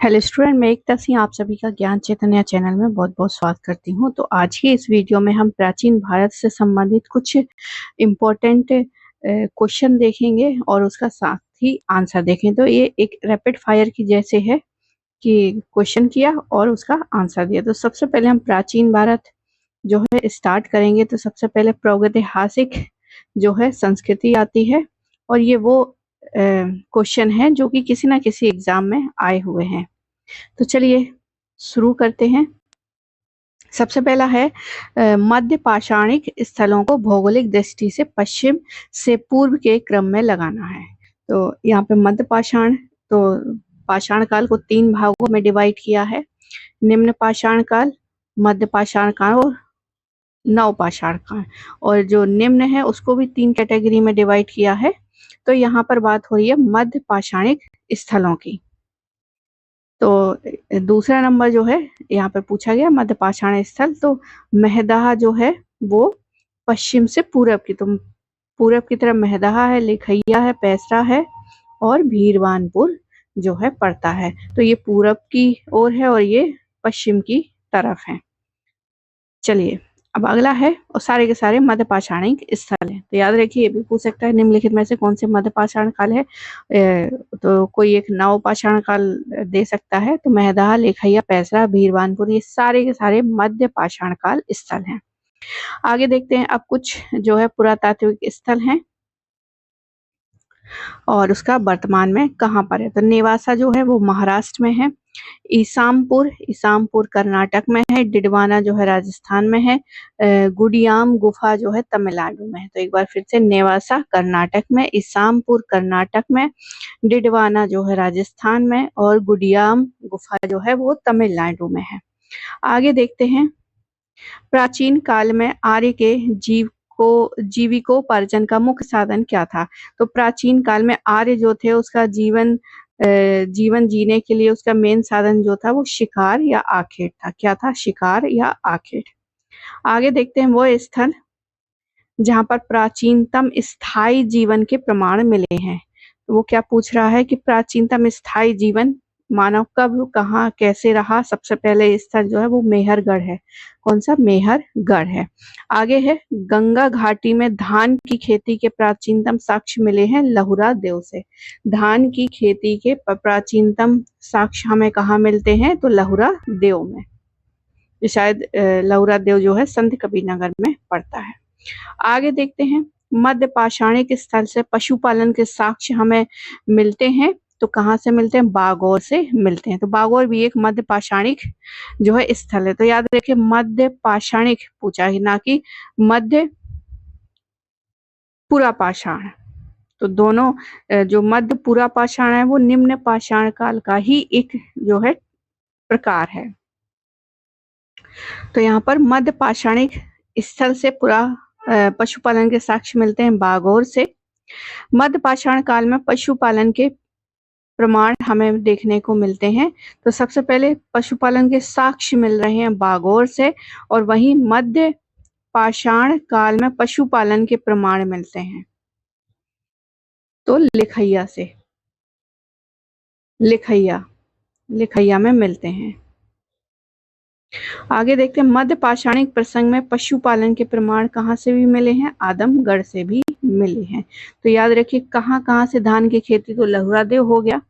Hello student, मैं एकता सिंह आप सभी का ज्ञान चैतन्य चैनल में बहुत बहुत स्वागत करती हूँ। तो आज की इस वीडियो में हम प्राचीन भारत से संबंधित कुछ इम्पोर्टेंट क्वेश्चन देखेंगे और उसका साथ ही आंसर देखें। तो ये एक रैपिड फायर की जैसे है कि क्वेश्चन किया और उसका आंसर दिया। तो सबसे पहले हम प्राचीन भारत जो है स्टार्ट करेंगे। तो सबसे पहले प्रागैतिहासिक जो है संस्कृति आती है और ये वो क्वेश्चन है जो कि किसी ना किसी एग्जाम में आए हुए हैं। तो चलिए शुरू करते हैं। सबसे पहला है मध्य पाषाणिक स्थलों को भौगोलिक दृष्टि से पश्चिम से पूर्व के क्रम में लगाना है। तो यहाँ पे मध्य पाषाण, तो पाषाण काल को 3 भागों में डिवाइड किया है। निम्न पाषाण काल, मध्य पाषाण काल और नव पाषाण काल। और जो निम्न है उसको भी 3 कैटेगरी में डिवाइड किया है। तो यहाँ पर बात हो रही है मध्य पाषाणिक स्थलों की। तो दूसरा नंबर जो है यहाँ पर पूछा गया मध्य पाषाण स्थल। तो महदाह जो है वो पश्चिम से पूरब की, तो पूरब की तरफ महदाह है, लिखैया है, पैसरा है और भीरवानपुर जो है पड़ता है। तो ये पूरब की ओर है और ये पश्चिम की तरफ है। चलिए अब अगला है, और सारे के सारे मध्य पाषाणिक स्थल हैं। तो याद रखिए, ये भी पूछ सकता है निम्नलिखित में से कौन से मध्य पाषाण काल है। तो कोई एक नव पाषाण काल दे सकता है। तो महदाह, लेखैया, पैसरा, भीरवानपुर, ये सारे के सारे मध्य पाषाण काल स्थल हैं। आगे देखते हैं अब कुछ जो है पुरातात्विक स्थल हैं और उसका वर्तमान में कहाँ पर है। तो नेवासा जो है वो महाराष्ट्र में है। ईसामपुर कर्नाटक में है। डिडवाना जो है राजस्थान में है। गुडियाम गुफा जो है तमिलनाडु में है। तो एक बार फिर से, नेवासा कर्नाटक में, ईसामपुर कर्नाटक में, डिडवाना जो है राजस्थान में और गुडियाम गुफा जो है वो तमिलनाडु में है। आगे देखते हैं, प्राचीन काल में आर्य के जीविकोपार्जन का मुख्य साधन क्या था। तो प्राचीन काल में आर्य जो थे उसका जीवन जीने के लिए उसका मेन साधन जो था वो शिकार या आखेट था। क्या था? शिकार या आखेट। आगे देखते हैं वो स्थल जहां पर प्राचीनतम स्थायी जीवन के प्रमाण मिले हैं। तो वो क्या पूछ रहा है कि प्राचीनतम स्थायी जीवन मानव कब, कहाँ, कैसे रहा। सबसे पहले स्थल जो है वो मेहरगढ़ है। कौन सा? मेहरगढ़ है। आगे है, गंगा घाटी में धान की खेती के प्राचीनतम साक्ष्य मिले हैं लहुरा देव से। धान की खेती के प्राचीनतम साक्ष्य हमें कहाँ मिलते हैं? तो लहुरा देव में। शायद लहुरा देव जो है संत कबीरनगर में पड़ता है। आगे देखते हैं, मध्य पाषाणिक स्थल से पशुपालन के साक्ष्य हमें मिलते हैं। तो कहाँ से मिलते हैं? बागौर से मिलते हैं। तो बागौर भी एक मध्य पाषाणिक जो है स्थल है। तो याद रखिए, मध्य पाषाणिक पूछा है, ना कि मध्य पुरा पाषाण। तो दोनों जो मध्य पुरा पाषाण है वो निम्न पाषाण काल का ही एक जो है प्रकार है। तो यहाँ पर मध्य पाषाणिक स्थल से पूरा पशुपालन के साक्ष्य मिलते हैं बागौर से। मध्य पाषाण काल में पशुपालन के प्रमाण हमें देखने को मिलते हैं। तो सबसे पहले पशुपालन के साक्ष्य मिल रहे हैं बागौर से, और वहीं मध्य पाषाण काल में पशुपालन के प्रमाण मिलते हैं तो लिखैया में मिलते हैं। आगे देखते हैं, मध्य पाषाणिक प्रसंग में पशुपालन के प्रमाण कहाँ से भी मिले हैं? आदमगढ़ से भी मिले हैं। तो याद रखिए, कहाँ कहाँ से धान की खेती, तो लहुरा देव हो गया,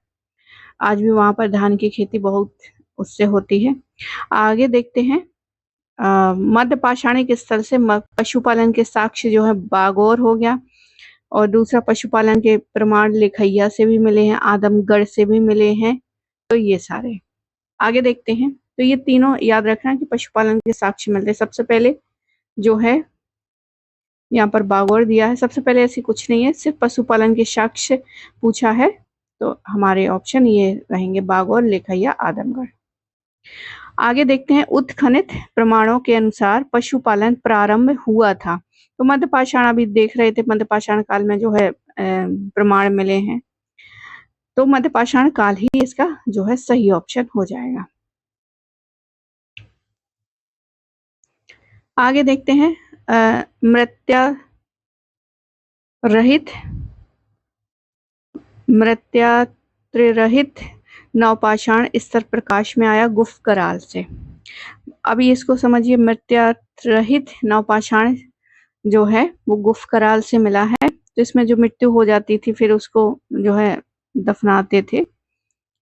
आज भी वहां पर धान की खेती बहुत उससे होती है। आगे देखते हैं, मध्य पाषाणिक स्थल से पशुपालन के साक्ष्य जो है बागौर हो गया, और दूसरा पशुपालन के प्रमाण लिखैया से भी मिले हैं, आदमगढ़ से भी मिले हैं। तो ये सारे आगे देखते हैं। तो ये तीनों याद रखना कि पशुपालन के साक्ष्य मिलते हैं। सबसे पहले जो है यहाँ पर बागौर दिया है। सबसे पहले ऐसी कुछ नहीं है, सिर्फ पशुपालन के साक्ष्य पूछा है। तो हमारे ऑप्शन ये रहेंगे, बागौर, लिखैया, आदमगढ़। आगे देखते हैं, उत्खनित प्रमाणों के अनुसार पशुपालन प्रारंभ हुआ था। तो मध्य पाषाण अभी देख रहे थे, मध्य पाषाण काल में जो है प्रमाण मिले हैं। तो मध्य पाषाण काल ही इसका जो है सही ऑप्शन हो जाएगा। आगे देखते हैं, मृत्यात्ररहित नवपाषाण स्तर प्रकाश में आया गुप्त कराल से। अभी इसको समझिए, मृत्यारहित नवपाषाण जो है वो गुप्त कराल से मिला है। तो इसमें जो मृत्यु हो जाती थी फिर उसको जो है दफनाते थे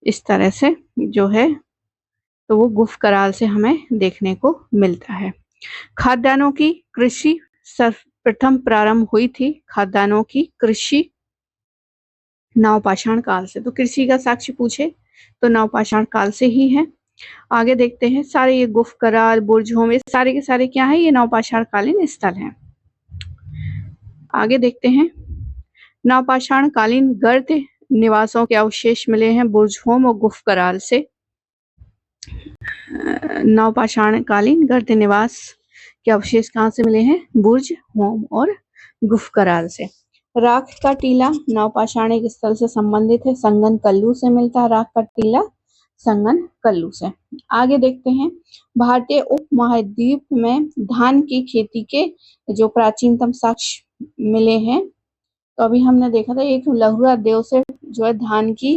इस तरह से जो है, तो वो गुप्त कराल से हमें देखने को मिलता है। खाद्यान्नों की कृषि सर्वप्रथम प्रारंभ हुई थी। खाद्यान्नों की कृषि नवपाषाण काल से। तो कृषि का साक्ष्य पूछे तो नवपाषाण काल से ही है। आगे देखते हैं, सारे ये गुप्त कराल, बुर्जहोम, ये सारे के सारे क्या है, ये नवपाषाण कालीन स्थल हैं। आगे देखते हैं, नवपाषाण कालीन गर्त निवासों के अवशेष मिले हैं बुर्जहोम और गुप्त कराल से। नवपाषाण कालीन गर्त निवास के अवशेष कहाँ से मिले हैं, बुर्ज होम और गुप्त कराल से। राख का टीला नवपाषाणिक स्थल से संबंधित है, संगन कल्लू से मिलता है राख का टीला, संगन कल्लू से। आगे देखते हैं, भारतीय उपमहाद्वीप में धान की खेती के जो प्राचीनतम साक्ष्य मिले हैं। तो अभी हमने देखा था एक लहुरा देव से जो है धान की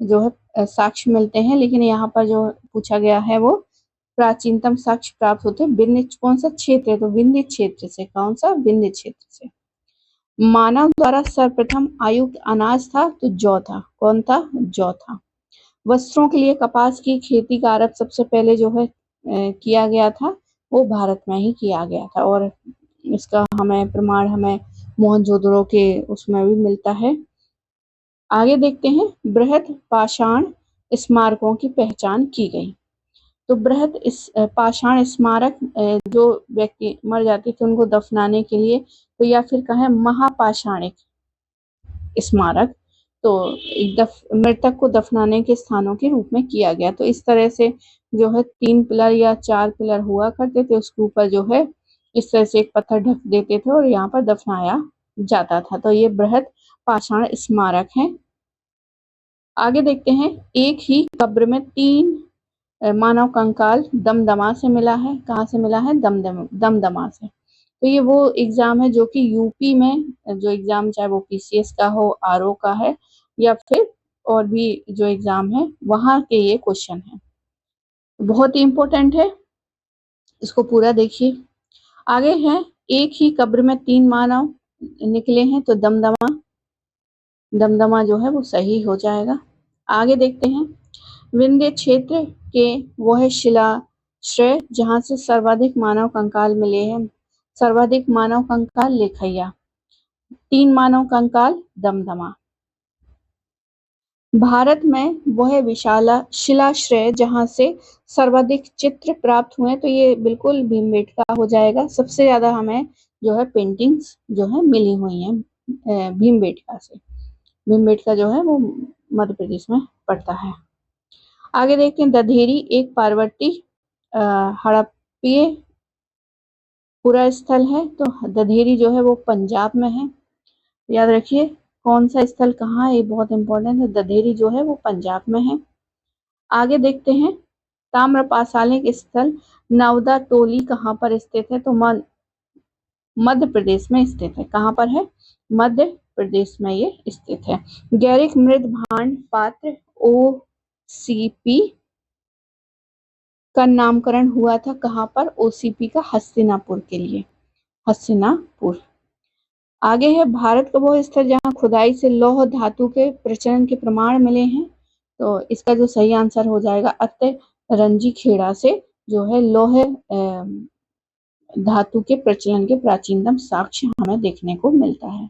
जो है साक्ष्य मिलते हैं, लेकिन यहाँ पर जो पूछा गया है वो प्राचीनतम साक्ष्य प्राप्त होते हैं विंध्य, कौन सा क्षेत्र है, तो विंध्य क्षेत्र से। कौन सा, विंध्य क्षेत्र से। मानव द्वारा सर्वप्रथम आयुक्त अनाज था तो जौ था। कौन था, जौ था। वस्त्रों के लिए कपास की खेती का आरंभ सबसे पहले जो है किया गया था वो भारत में ही किया गया था, और इसका हमें प्रमाण हमें मोहनजोदड़ो के उसमें भी मिलता है। आगे देखते हैं, बृहद पाषाण स्मारकों की पहचान की गई। तो बृहद पाषाण स्मारक जो व्यक्ति मर जाते थे उनको दफनाने के लिए, तो या फिर कहें महापाषाणिक स्मारक, तो मृतक को दफनाने के स्थानों के रूप में किया गया। तो इस तरह से जो है 3 पिलर या 4 पिलर हुआ करते थे, उसके ऊपर जो है इस तरह से एक पत्थर ढक देते थे और यहाँ पर दफनाया जाता था। तो ये बृहद पाषाण स्मारक है। आगे देखते हैं, एक ही कब्र में 3 मानव कंकाल दमदमा से मिला है। कहाँ से मिला है, दमदमा से। तो ये वो एग्जाम है जो कि यूपी में जो एग्जाम, चाहे वो पीसीएस का हो, आरओ का है, या फिर और भी जो एग्जाम है वहां के ये क्वेश्चन है, बहुत ही इंपॉर्टेंट है, इसको पूरा देखिए। आगे है, एक ही कब्र में 3 मानव निकले हैं, तो दमदमा जो है वो सही हो जाएगा। आगे देखते हैं, विंध्य क्षेत्र के वह शिलाश्रय जहां से सर्वाधिक मानव कंकाल मिले हैं। सर्वाधिक मानव कंकाल लेखैया, 3 मानव कंकाल दमदमा। भारत में वह विशाला शिलाश्रय जहां से सर्वाधिक चित्र प्राप्त हुए, तो ये बिल्कुल भीमबेटका हो जाएगा। सबसे ज्यादा हमें जो है पेंटिंग्स जो है मिली हुई हैं भीमबेटका से। भीमबेटका जो है वो मध्य प्रदेश में पड़ता है। आगे देखते हैं, दधेरी एक पार्वती हड़प्पीय पूरा स्थल है। तो दधेरी जो है वो पंजाब में है, याद रखिए कौन सा स्थल कहाँ है, ये बहुत इंपॉर्टेंट है। दधेरी जो है वो पंजाब में है। आगे देखते हैं, ताम्रपाषाणिक स्थल नवदा टोली कहाँ पर स्थित है, तो मध्य प्रदेश में स्थित है। कहाँ पर है, मध्य प्रदेश में ये स्थित है। गैरिक मृद भांड पात्र ओसीपी का नामकरण हुआ था कहाँ पर, ओसीपी का हस्तिनापुर के लिए, हस्तिनापुर। आगे है, भारत का वो स्थल जहाँ खुदाई से लौह धातु के प्रचलन के प्रमाण मिले हैं। तो इसका जो सही आंसर हो जाएगा अत्य रंजी खेड़ा से जो है लौह धातु के प्रचलन के प्राचीनतम साक्ष्य हमें देखने को मिलता है।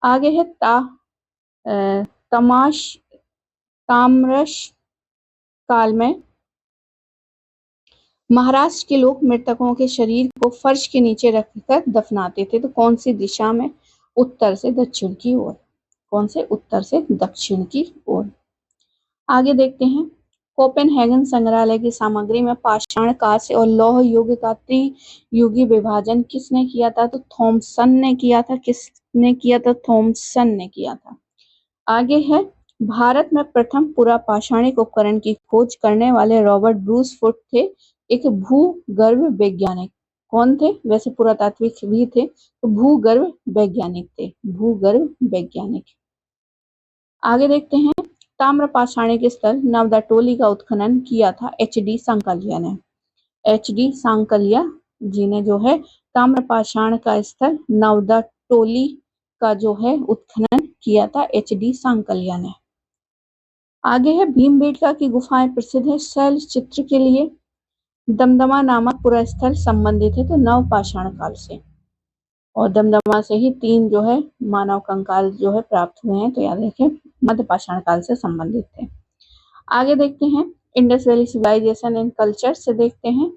आगे है, ताम्रश काल में महाराष्ट्र के लोग मृतकों के शरीर को फर्श के नीचे रखकर दफनाते थे। तो कौन सी दिशा में, उत्तर से दक्षिण की ओर। कौन से, उत्तर से दक्षिण की ओर। आगे देखते हैं, कोपेनहेगन संग्रहालय की सामग्री में पाषाण, कांस्य और लौह युग का त्रियुगी विभाजन किसने किया था, तो थॉमसन ने किया था। किसने किया था, थॉमसन ने किया था। आगे है, भारत में प्रथम पूरा पाषाणिक उपकरण की खोज करने वाले रॉबर्ट ब्रूस फुट थे, एक भूगर्भ वैज्ञानिक। कौन थे, वैसे पुरातात्विक भी थे, तो भूगर्भ वैज्ञानिक थे, भूगर्भ वैज्ञानिक। आगे देखते हैं, ताम्रपाषाणिक स्थल नवदाटोली का उत्खनन किया था एच.डी. सांकलिया ने। एच.डी. सांकलिया जी ने जो है ताम्रपाषाण का स्थल नवदाटोली का जो है उत्खनन किया था एच.डी. सांकलिया ने। आगे है भीमबेटका की गुफाएं प्रसिद्ध है शैल चित्र के लिए। दमदमा नामक पूरा स्थल संबंधित है तो नवपाषाण काल से, और दमदमा से ही 3 जो है मानव कंकाल जो है प्राप्त हुए हैं, तो याद रखें मध्यपाषाण काल से संबंधित थे। आगे देखते हैं Indus valley civilisation and culture से देखते हैं,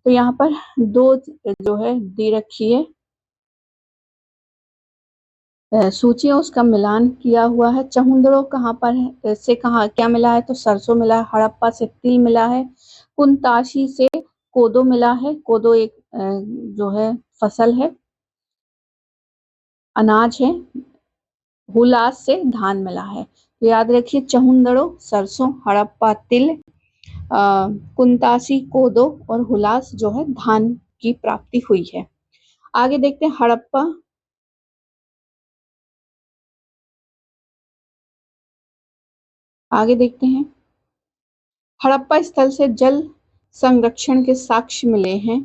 तो यहाँ पर 2 जो है दे रखी है सूची, उसका मिलान किया हुआ है। चहुंदड़ो कहाँ पर है से कहाँ क्या मिला है, तो सरसों मिला है। हड़प्पा से तिल मिला है। कुंताशी से कोदो मिला है। कोदो एक जो है फसल है, अनाज है। हुलास से धान मिला है, तो याद रखिए चहुंदड़ो सरसों, हड़प्पा तिल, कुंताशी कोदो और हुलास जो है धान की प्राप्ति हुई है। आगे देखते हैं हड़प्पा। आगे देखते हैं हड़प्पा स्थल से जल संरक्षण के साक्ष्य मिले हैं,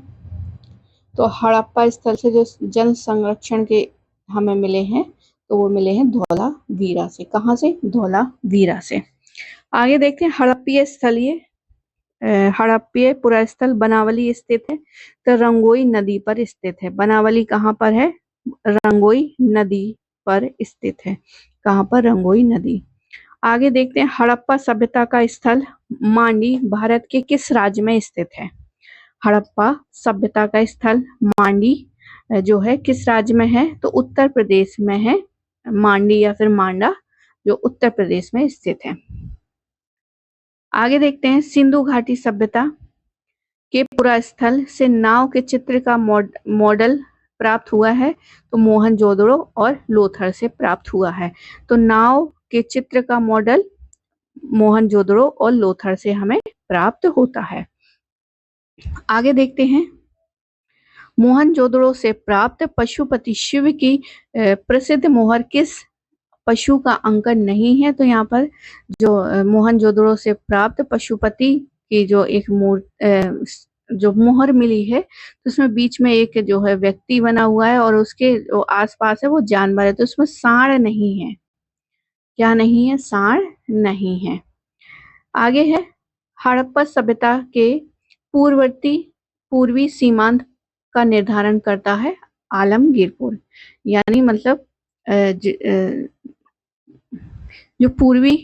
तो हड़प्पा स्थल से जो जल संरक्षण के हमें मिले हैं तो वो मिले हैं धौलावीरा से। कहाँ से? धौलावीरा से। आगे देखते हैं हड़प्पीय स्थलीय हड़प्पीय पुरास्थल बनावली स्थित है, तो रंगोई नदी पर स्थित है। बनावली कहाँ पर है? रंगोई नदी पर स्थित है। कहाँ पर? रंगोई नदी। आगे देखते हैं हड़प्पा सभ्यता का स्थल मांडी भारत के किस राज्य में स्थित है? हड़प्पा सभ्यता का स्थल मांडी जो है किस राज्य में है? तो उत्तर प्रदेश में है। मांडी या फिर मांडा जो उत्तर प्रदेश में स्थित है। आगे देखते हैं सिंधु घाटी सभ्यता के पुरास्थल से नाव के चित्र का मॉडल प्राप्त हुआ है, तो मोहनजोदड़ो और लोथर से प्राप्त हुआ है। तो नाव के चित्र का मॉडल मोहनजोदड़ो और लोथर से हमें प्राप्त होता है। आगे देखते हैं मोहनजोदड़ो से प्राप्त पशुपति शिव की प्रसिद्ध मोहर किस पशु का अंकन नहीं है? तो यहाँ पर जो मोहनजोदड़ो से प्राप्त पशुपति की जो एक जो मोहर मिली है, तो उसमें बीच में एक जो है व्यक्ति बना हुआ है और उसके जो आसपास है वो जानवर है, तो उसमें सांड नहीं है। क्या नहीं है? सांड नहीं है। आगे है हड़प्पा सभ्यता के पूर्वी सीमांत का निर्धारण करता है आलमगीरपुर, यानी मतलब जो पूर्वी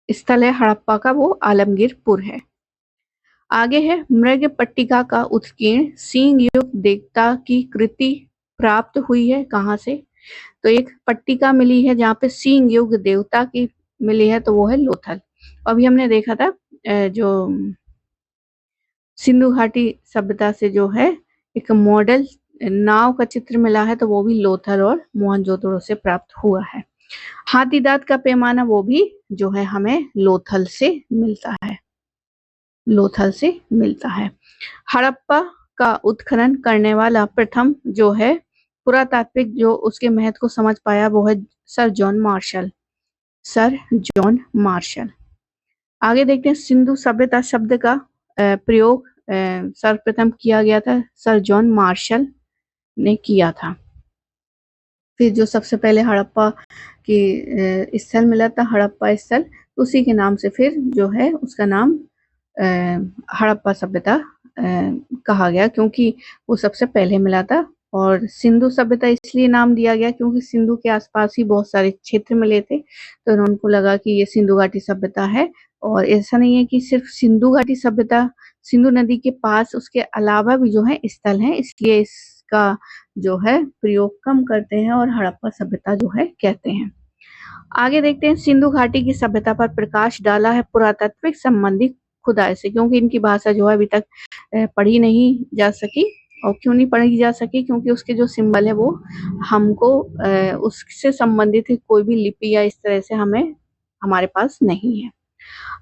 स्थल है हड़प्पा का वो आलमगीरपुर है। आगे है मृग पट्टिका का उत्कीर्ण सींग युक्त देवता की कृति प्राप्त हुई है। कहाँ से? तो एक पट्टिका मिली है जहाँ पे सींग युक्त देवता की मिली है, तो वो है लोथल। अभी हमने देखा था जो सिंधु घाटी सभ्यता से जो है एक मॉडल नाव का चित्र मिला है, तो वो भी लोथल और मोहनजोदड़ो से प्राप्त हुआ है। हाथी दांत का पैमाना वो भी जो है हमें लोथल से मिलता है। लोथल से मिलता है। हड़प्पा का उत्खनन करने वाला प्रथम जो है पुरातात्विक जो उसके महत्व को समझ पाया वो है sir John Marshall. Sir John Marshall. आगे देखते हैं सिंधु सभ्यता शब्द का प्रयोग सर्वप्रथम किया गया था सर जॉन मार्शल ने किया था। फिर जो सबसे पहले हड़प्पा की स्थल मिला था हड़प्पा स्थल, उसी के नाम से फिर जो है उसका नाम हड़प्पा सभ्यता कहा गया, क्योंकि वो सबसे पहले मिला था। और सिंधु सभ्यता इसलिए नाम दिया गया क्योंकि सिंधु के आसपास ही बहुत सारे क्षेत्र मिले थे, तो उनको लगा कि ये सिंधु घाटी सभ्यता है। और ऐसा नहीं है कि सिर्फ सिंधु घाटी सभ्यता, सिंधु नदी के पास उसके अलावा भी जो है स्थल हैं, इसलिए इसका जो है प्रयोग कम करते हैं और हड़प्पा सभ्यता जो है कहते हैं। आगे देखते हैं सिंधु घाटी की सभ्यता पर प्रकाश डाला है पुरातात्विक संबंधी खुदाई से, क्योंकि इनकी भाषा जो है अभी तक पढ़ी नहीं जा सकी। और क्यों नहीं पढ़ी जा सकी? क्योंकि उसके जो सिंबल है वो हमको उससे संबंधित कोई भी लिपि या इस तरह से हमारे पास नहीं है।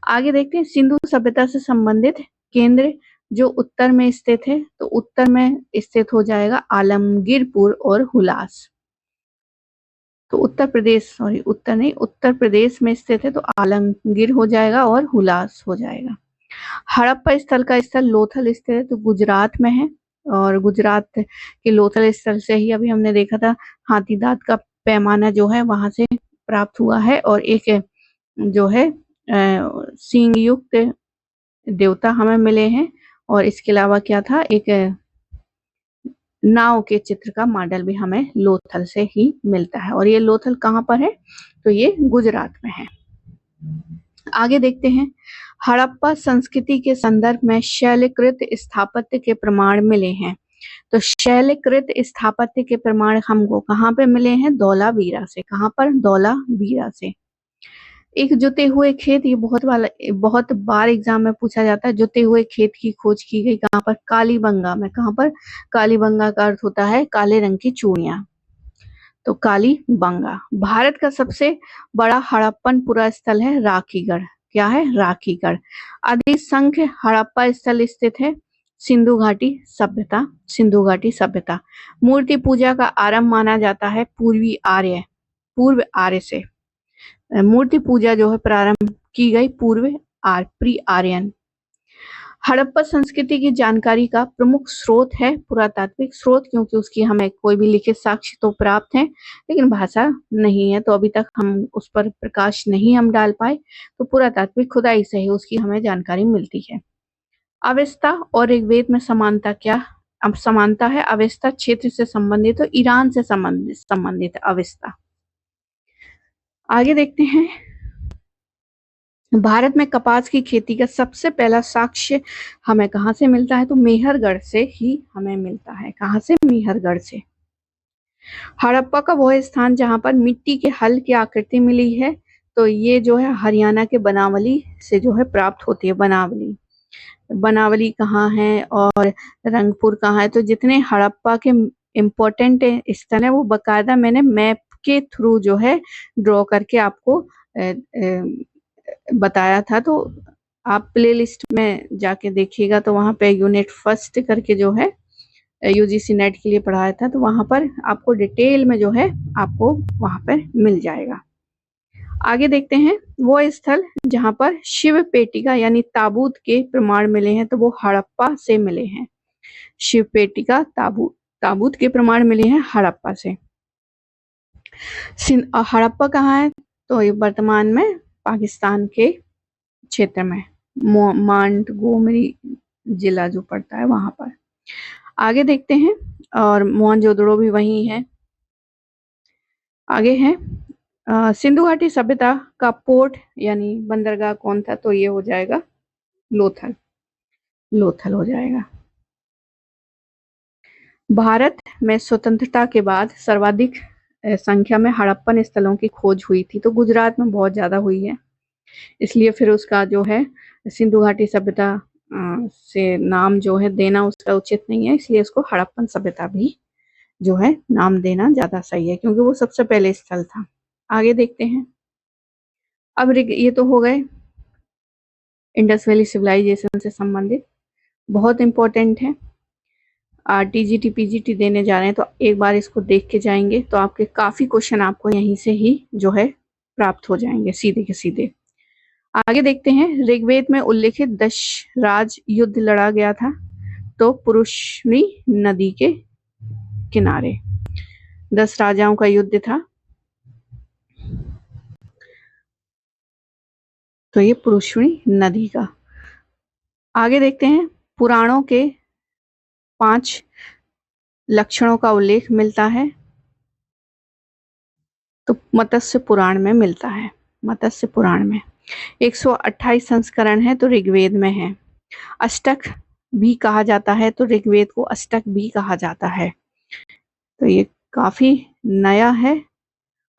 आगे देखते हैं सिंधु सभ्यता से संबंधित केंद्र जो उत्तर में स्थित है, तो उत्तर में स्थित हो जाएगा आलमगीरपुर और हुलास। तो उत्तर प्रदेश, सॉरी उत्तर नहीं, उत्तर प्रदेश में स्थित है तो आलमगीर हो जाएगा और हुलास हो जाएगा। हड़प्पा स्थल का स्थल लोथल स्थित है तो गुजरात में है, और गुजरात के लोथल स्थल से ही अभी हमने देखा था हाथी दांत का पैमाना जो है वहां से प्राप्त हुआ है, और एक जो है सींग युक्त देवता हमें मिले हैं, और इसके अलावा क्या था, एक नाव के चित्र का मॉडल भी हमें लोथल से ही मिलता है, और ये लोथल कहाँ पर है, तो ये गुजरात में है। आगे देखते हैं, हड़प्पा संस्कृति के संदर्भ में शैलकृत स्थापत्य के प्रमाण मिले हैं। तो शैलकृत स्थापत्य के प्रमाण हमको कहाँ पे मिले हैं, धौलावीरा से। कहाँ पर, धौलावीरा से। एक जुते हुए खेत, ये बहुत बार एग्जाम में पूछा जाता है। जुते हुए खेत की खोज की गई कहाँ पर, कालीबंगा में। कहाँ पर, कालीबंगा का अर्थ होता है काले रंग की चूड़ियां, तो कालीबंगा। भारत का सबसे बड़ा हड़प्पन पुरा स्थल है राखीगढ़। क्या है, राखीगढ़। अधिसंख्य हड़प्पा स्थल स्थित है सिंधु घाटी सभ्यता, सिंधु घाटी सभ्यता। मूर्ति पूजा का आरंभ माना जाता है पूर्व आर्य से। मूर्ति पूजा जो है प्रारंभ की गई प्री आर्यन। हड़प्पा संस्कृति की जानकारी का प्रमुख स्रोत है पुरातात्विक स्रोत, क्योंकि उसकी हमें कोई भी लिखित साक्ष्य तो प्राप्त है लेकिन भाषा नहीं है, तो अभी तक हम उस पर प्रकाश नहीं हम डाल पाए, तो पुरातात्विक खुदाई से ही उसकी हमें जानकारी मिलती है। अवेस्ता और ऋग्वेद में समानता क्या, अब समानता है। अवेस्ता क्षेत्र से संबंधित तो ईरान से संबंधित अवेस्ता। आगे देखते हैं, भारत में कपास की खेती का सबसे पहला साक्ष्य हमें कहाँ से मिलता है, तो मेहरगढ़ से ही हमें मिलता है। कहाँ से, मेहरगढ़ से। हड़प्पा का वह स्थान जहाँ पर मिट्टी के हल की आकृति मिली है, तो ये जो है हरियाणा के बनावली से जो है प्राप्त होती है। बनावली कहाँ है और रंगपुर कहाँ है, तो जितने हड़प्पा के इम्पोर्टेंट स्थल है वो बकायदा मैंने मैप के थ्रू जो है ड्रॉ करके आपको बताया था। तो आप प्लेलिस्ट में जाके देखिएगा, तो वहां पे यूनिट फर्स्ट करके जो है यूजीसी नेट के लिए पढ़ाया था, तो वहां पर आपको डिटेल में जो है आपको वहां पर मिल जाएगा। आगे देखते हैं, वो स्थल जहां पर शिव पेटिका यानी ताबूत के प्रमाण मिले हैं, तो वो हड़प्पा से मिले हैं। शिव पेटिका ताबूत के प्रमाण मिले हैं हड़प्पा से। हड़प्पा कहाँ है, तो ये वर्तमान में पाकिस्तान के क्षेत्र में मोंटगोमरी जिला जो पड़ता है वहां पर। आगे देखते हैं, और मोहनजोदड़ो भी वही है। आगे है, सिंधु घाटी सभ्यता का पोर्ट यानी बंदरगाह कौन था, तो ये हो जाएगा लोथल हो जाएगा। भारत में स्वतंत्रता के बाद सर्वाधिक संख्या में हड़प्पन स्थलों की खोज हुई थी, तो गुजरात में बहुत ज्यादा हुई है, इसलिए फिर उसका जो है सिंधु घाटी सभ्यता से नाम जो है देना उसका उचित नहीं है, इसलिए उसको हड़प्पन सभ्यता भी जो है नाम देना ज्यादा सही है, क्योंकि वो सबसे पहले स्थल था। आगे देखते हैं, अब ये तो हो गए इंडस वैली सिविलाइजेशन से संबंधित, बहुत इंपॉर्टेंट है। टीजीटी पीजीटी देने जा रहे हैं तो एक बार इसको देख के जाएंगे तो आपके काफी क्वेश्चन आपको यहीं से ही जो है प्राप्त हो जाएंगे सीधे के सीधे। आगे देखते हैं, ऋग्वेद में उल्लेखित 10 राज युद्ध लड़ा गया था, तो पुरुषनी नदी के किनारे 10 राजाओं का युद्ध था, तो ये पुरुषनी नदी का। आगे देखते हैं, पुराणों के 5 लक्षणों का उल्लेख मिलता है, तो मत्स्य पुराण में मिलता है। मत्स्य पुराण में 128 संस्करण है, तो ऋग्वेद में है। अष्टक भी कहा जाता है, तो ऋग्वेद को अष्टक भी कहा जाता है, तो ये काफी नया है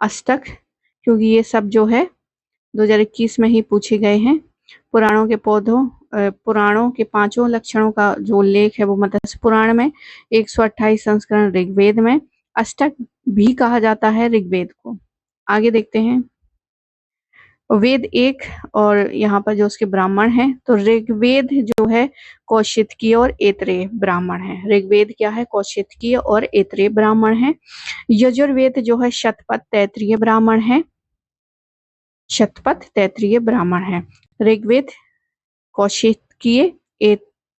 अष्टक, क्योंकि ये सब जो है 2021 में ही पूछे गए हैं। पुराणों के 5 लक्षणों का जो उल्लेख है वो मत्स्य पुराण में, 128 संस्करण ऋग्वेद में, अष्टक भी कहा जाता है ऋग्वेद को। आगे देखते हैं, वेद एक और यहाँ पर जो उसके ब्राह्मण हैं, तो ऋग्वेद जो है कौशितकीय और ऐतरेय ब्राह्मण है। ऋग्वेद क्या है? कौशितकीय और ऐतरेय ब्राह्मण है। यजुर्वेद जो है शतपथ तैतरीय ब्राह्मण है। शतपथ तैतरीय ब्राह्मण है। ऋग्वेद कौशितकीय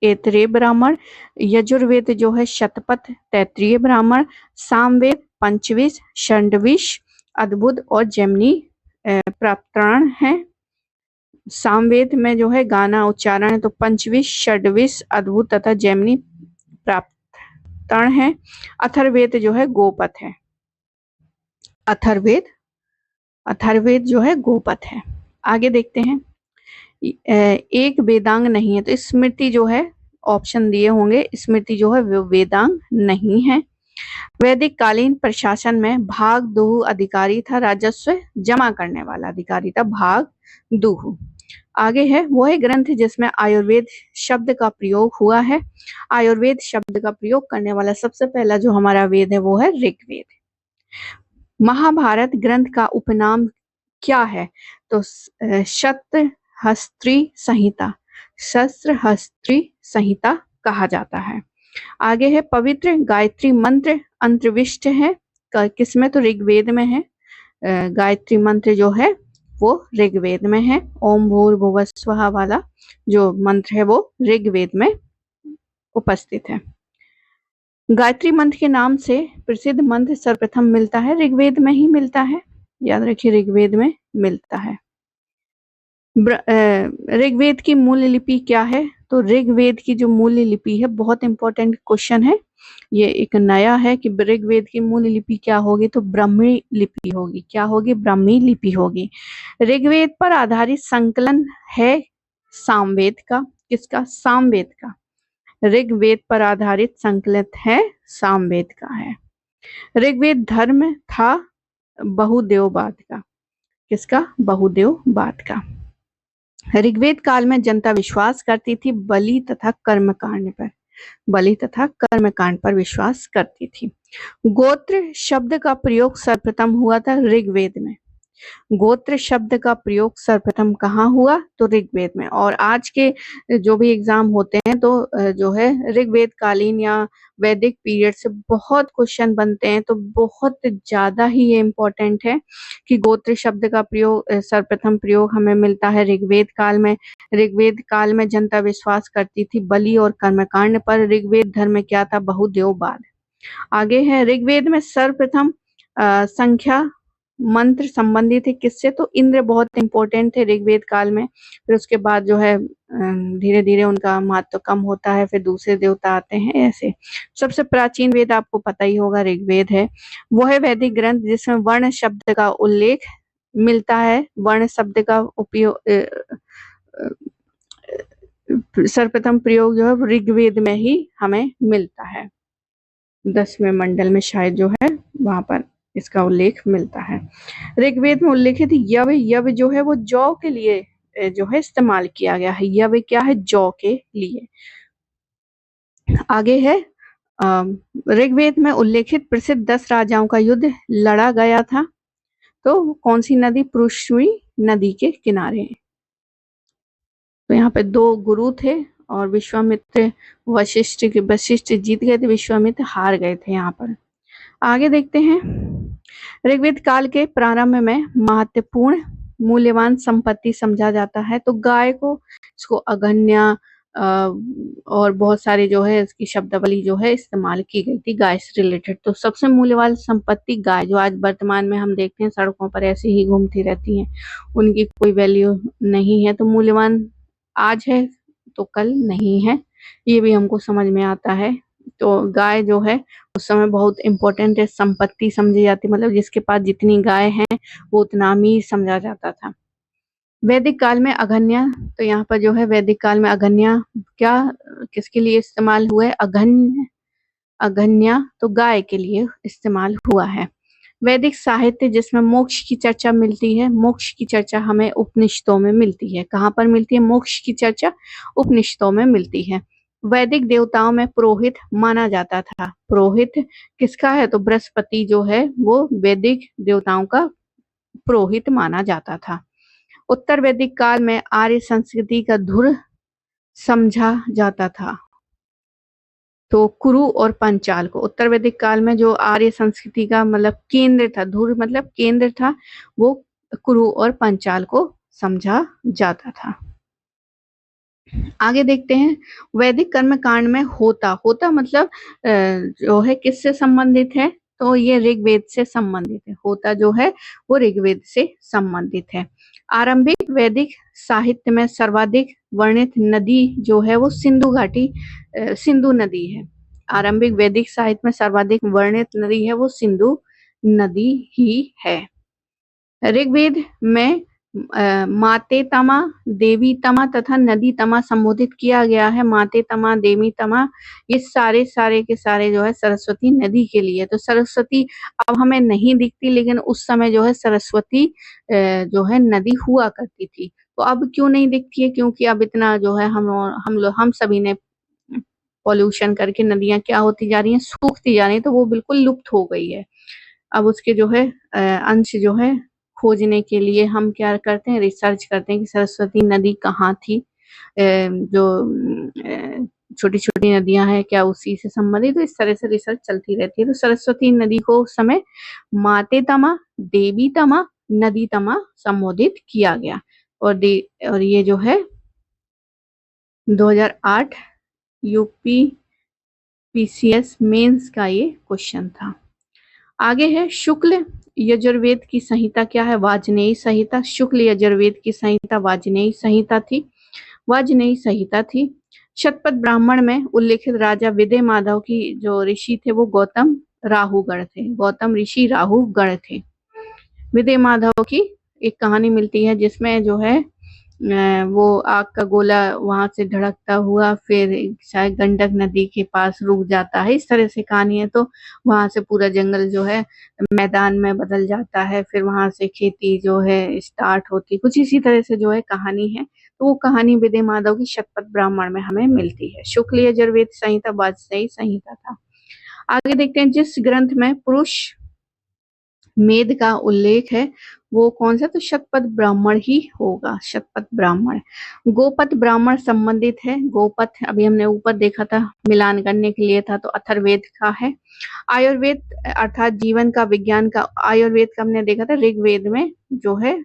ऐतरेय ब्राह्मण, यजुर्वेद जो है शतपथ तैतरीय ब्राह्मण, सामवेद पंचविश, षंडविश, अद्भुत और जैमिनी प्राप्तरण है। सामवेद में जो है गाना उच्चारण है, तो पंचविश, षड्विश, अद्भुत तथा जैमिनी प्राप्तरण है। अथर्ववेद जो है गोपथ है। अथर्ववेद जो है गोपथ है। आगे देखते हैं। एक वेदांग नहीं है, तो स्मृति जो है ऑप्शन दिए होंगे, स्मृति जो है वो वेदांग नहीं है। वैदिक कालीन प्रशासन में भागदूह अधिकारी था, राजस्व जमा करने वाला अधिकारी था भागदूह। आगे है वह ग्रंथ जिसमें आयुर्वेद शब्द का प्रयोग हुआ है। आयुर्वेद शब्द का प्रयोग करने वाला सबसे पहला जो हमारा वेद है वो है ऋग्वेद। महाभारत ग्रंथ का उपनाम क्या है? तो शस्त्रहस्त्री संहिता, शस्त्रहस्त्री संहिता कहा जाता है। आगे है पवित्र गायत्री मंत्र अंतर्विष्ट है किसमें? तो ऋग्वेद में है। गायत्री मंत्र जो है वो ऋग्वेद में है। ओम भूर्भुवः स्वः वाला जो मंत्र है वो ऋग्वेद में उपस्थित है। गायत्री मंत्र के नाम से प्रसिद्ध मंत्र सर्वप्रथम मिलता है ऋग्वेद में ही मिलता है। याद रखिए ऋग्वेद में मिलता है। ऋग्वेद की मूल लिपि क्या है? तो ऋग्वेद की जो मूल लिपि है, बहुत इंपॉर्टेंट क्वेश्चन है, ये एक नया है कि ऋग्वेद की मूल लिपि क्या होगी? तो ब्राह्मी लिपि होगी। क्या होगी? ब्राह्मी लिपि होगी। ऋग्वेद पर आधारित संकलन है सामवेद का। किसका? सामवेद का। ऋग्वेद पर आधारित संकलित है सामवेद का है। ऋग्वेद धर्म था बहुदेववाद का। किसका? बहुदेववाद का। ऋग्वेद काल में जनता विश्वास करती थी बलि तथा कर्मकांड पर। बलि तथा कर्मकांड पर विश्वास करती थी। गोत्र शब्द का प्रयोग सर्वप्रथम हुआ था ऋग्वेद में। गोत्र शब्द का प्रयोग सर्वप्रथम कहाँ हुआ? तो ऋग्वेद में। और आज के जो भी एग्जाम होते हैं तो जो है ऋग्वेद कालीन या वैदिक पीरियड से बहुत क्वेश्चन बनते हैं, तो बहुत ज्यादा ही ये इम्पोर्टेंट है कि गोत्र शब्द का प्रयोग सर्वप्रथम प्रयोग हमें मिलता है ऋग्वेद काल में। ऋग्वेद काल में जनता विश्वास करती थी बलि और कर्मकांड पर। ऋग्वेद धर्म क्या था? बहुदेववाद। आगे है ऋग्वेद में सर्वप्रथम संख्या मंत्र संबंधित है किससे? तो इंद्र बहुत इंपॉर्टेंट थे ऋग्वेद काल में। फिर उसके बाद जो है धीरे धीरे उनका महत्व कम होता है, फिर दूसरे देवता आते हैं ऐसे। सबसे प्राचीन वेद आपको पता ही होगा ऋग्वेद है। वो है वैदिक ग्रंथ जिसमें वर्ण शब्द का उल्लेख मिलता है। वर्ण शब्द का उपयोग सर्वप्रथम प्रयोग जो है ऋग्वेद में ही हमें मिलता है। 10वें मंडल में शायद जो है वहां पर इसका उल्लेख मिलता है। ऋग्वेद में उल्लेखित यव, यव जो है वो जौ के लिए जो है इस्तेमाल किया गया है। यव क्या है? जौ के लिए। आगे है ऋग्वेद में उल्लेखित प्रसिद्ध 10 राजाओं का युद्ध लड़ा गया था। तो कौन सी नदी? पुरुषवी नदी के किनारे। तो यहाँ पे 2 गुरु थे और विश्वामित्र वशिष्ठ जीत गए थे, विश्वामित्र हार गए थे यहाँ पर। आगे देखते हैं। ऋग्वेद काल के प्रारंभ में महत्वपूर्ण मूल्यवान संपत्ति समझा जाता है तो गाय को, इसको अगन्या और बहुत सारे जो है इसकी शब्दावली जो है इस्तेमाल की गई थी गाय से रिलेटेड। तो सबसे मूल्यवान संपत्ति गाय, जो आज वर्तमान में हम देखते हैं सड़कों पर ऐसे ही घूमती रहती हैं, उनकी कोई वैल्यू नहीं है। तो मूल्यवान आज है तो कल नहीं है, ये भी हमको समझ में आता है। तो गाय जो है उस समय बहुत इंपॉर्टेंट है, संपत्ति समझी जाती, मतलब जिसके पास जितनी गाय हैं वो उतना अमीर समझा जाता था। वैदिक काल में अगन्या, तो यहाँ पर जो है वैदिक काल में अगन्या क्या किसके लिए इस्तेमाल हुआ है? अगन्या तो गाय के लिए इस्तेमाल हुआ है। वैदिक साहित्य जिसमें मोक्ष की चर्चा मिलती है, मोक्ष की चर्चा हमें उपनिषदों में मिलती है। कहाँ पर मिलती है मोक्ष की चर्चा? उपनिषदों में मिलती है। वैदिक देवताओं में पुरोहित माना जाता था। पुरोहित किसका है? तो बृहस्पति जो है वो वैदिक देवताओं का पुरोहित माना जाता था। उत्तर वैदिक काल में आर्य संस्कृति का धुर समझा जाता था। तो कुरु और पंचाल को उत्तर वैदिक काल में जो आर्य संस्कृति का मतलब केंद्र था, धुर मतलब केंद्र था, वो कुरु और पंचाल को समझा जाता था। आगे देखते हैं, वैदिक कर्म कांड में होता मतलब जो है किससे संबंधित है, तो ये ऋग्वेद से संबंधित है। होता जो है वो ऋग्वेद से संबंधित है। आरंभिक वैदिक साहित्य में सर्वाधिक वर्णित नदी जो है वो सिंधु नदी है। आरंभिक वैदिक साहित्य में सर्वाधिक वर्णित नदी है वो सिंधु नदी ही है। ऋग्वेद में माते तमा, देवी तमा तथा नदी तमा संबोधित किया गया है। माते तमा, देवी तमा ये सारे के सारे जो है सरस्वती नदी के लिए। तो सरस्वती अब हमें नहीं दिखती, लेकिन उस समय जो है सरस्वती जो है नदी हुआ करती थी। तो अब क्यों नहीं दिखती है, क्योंकि अब इतना जो है हम सभी ने पॉल्यूशन करके नदियां क्या होती जा रही हैं, सूखती जा रही हैं, तो वो बिल्कुल लुप्त हो गई है। अब उसके जो है अंश जो है खोजने के लिए हम क्या करते हैं, रिसर्च करते हैं कि सरस्वती नदी कहाँ थी। जो छोटी छोटी नदियां हैं क्या उसी से संबंधित, तो इस तरह से रिसर्च चलती रहती है। तो सरस्वती नदी को उस समय माते तमा, देवी तमा, नदी तमा संबोधित किया गया। और ये जो है 2008 यूपी पीसीएस मेंस का ये क्वेश्चन था। आगे है शुक्ल यजुर्वेद की संहिता क्या है, वाजनेयी संहिता। शुक्ल यजुर्वेद की संहिता वाजनेयी संहिता थी। वाजनेयी संहिता थी। शतपथ ब्राह्मण में उल्लेखित राजा विदय माधव की जो ऋषि थे वो गौतम राहुगण थे। गौतम ऋषि राहुगण थे। विदय माधव की एक कहानी मिलती है जिसमें जो है वो आग का गोला वहां से ढड़कता हुआ फिर शायद गंडक नदी के पास रुक जाता है, इस तरह से कहानी है। तो वहां से पूरा जंगल जो है मैदान में बदल जाता है, फिर वहां से खेती जो है स्टार्ट होती, कुछ इसी तरह से जो है कहानी है। तो वो कहानी विदय माधव की शतपथ ब्राह्मण में हमें मिलती है। शुक्ल यजुर्वेद संहिता वाजपेयी संहिता था। आगे देखते हैं, जिस ग्रंथ में पुरुष मेद का उल्लेख है वो कौन सा, तो शतपथ ब्राह्मण ही होगा। शतपथ ब्राह्मण। गोपथ ब्राह्मण संबंधित है। गोपथ अभी हमने ऊपर देखा था, मिलान करने के लिए था, तो अथर्ववेद का है। आयुर्वेद अर्थात जीवन का विज्ञान का, आयुर्वेद का हमने देखा था ऋग्वेद में जो है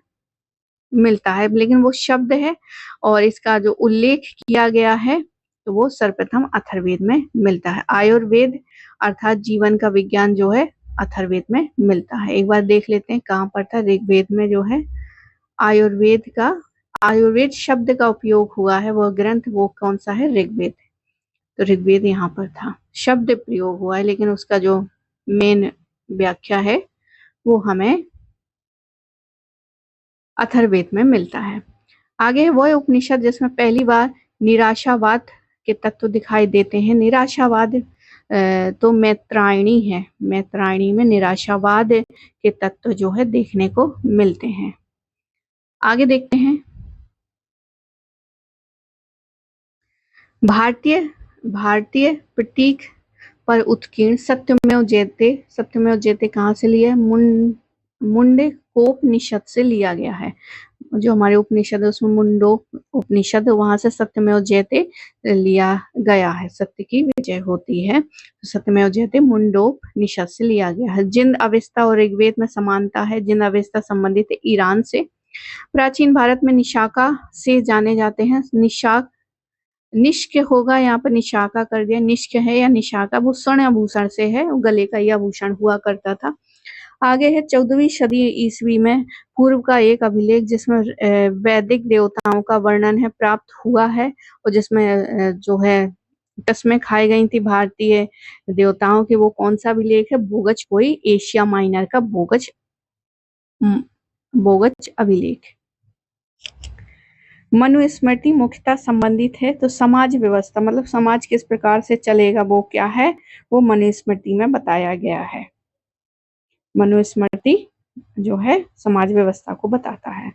मिलता है, लेकिन वो शब्द है और इसका जो उल्लेख किया गया है तो वो सर्वप्रथम अथर्ववेद में मिलता है। आयुर्वेद अर्थात जीवन का विज्ञान जो है अथर्ववेद में मिलता है। एक बार देख लेते हैं कहाँ पर था। ऋग्वेद में जो है आयुर्वेद शब्द का उपयोग हुआ है, वो ग्रंथ वो कौन सा है, ऋग्वेद। तो ऋग्वेद यहाँ पर था, शब्द प्रयोग हुआ है, लेकिन उसका जो मेन व्याख्या है वो हमें अथर्ववेद में मिलता है। आगे वह उपनिषद जिसमें पहली बार निराशावाद के तत्व दिखाई देते हैं। निराशावाद तो मैत्रायणी है। मैत्रायणी में निराशावाद के तत्व जो है देखने को मिलते हैं। आगे देखते हैं, भारतीय प्रतीक पर उत्कीर्ण सत्यमेव जयते। सत्यमेव जयते कहाँ से लिया है, मुंडकोपनिषद से लिया गया है। जो हमारे उपनिषद है उसमें मुंडो उपनिषद, वहां से सत्यमेव जयते लिया गया है। सत्य की विजय होती है, तो सत्यमेव जयते मुंडोपनिषद से लिया गया है। जिंद अवेस्ता और ऋग्वेद में समानता है। जिंद अवेस्ता संबंधित है ईरान से। प्राचीन भारत में निशाका से जाने जाते हैं। निष्क होगा, यहाँ पर निशाका कर दिया, निष्क है या निशाका, वो स्वर्ण आभूषण से है, गले का यह आभूषण हुआ करता था। आगे है 14वीं सदी ईस्वी में पूर्व का एक अभिलेख जिसमें वैदिक देवताओं का वर्णन है प्राप्त हुआ है, और जिसमें जो है कस्में खाई गई थी भारतीय देवताओं के, वो कौन सा अभिलेख है, बोगज कोई एशिया माइनर का बोगज अभिलेख। मनुस्मृति मुख्यतः संबंधित है, तो समाज व्यवस्था मतलब समाज किस प्रकार से चलेगा वो क्या है, वो मनुस्मृति में बताया गया है। मनुस्मृति जो है समाज व्यवस्था को बताता है।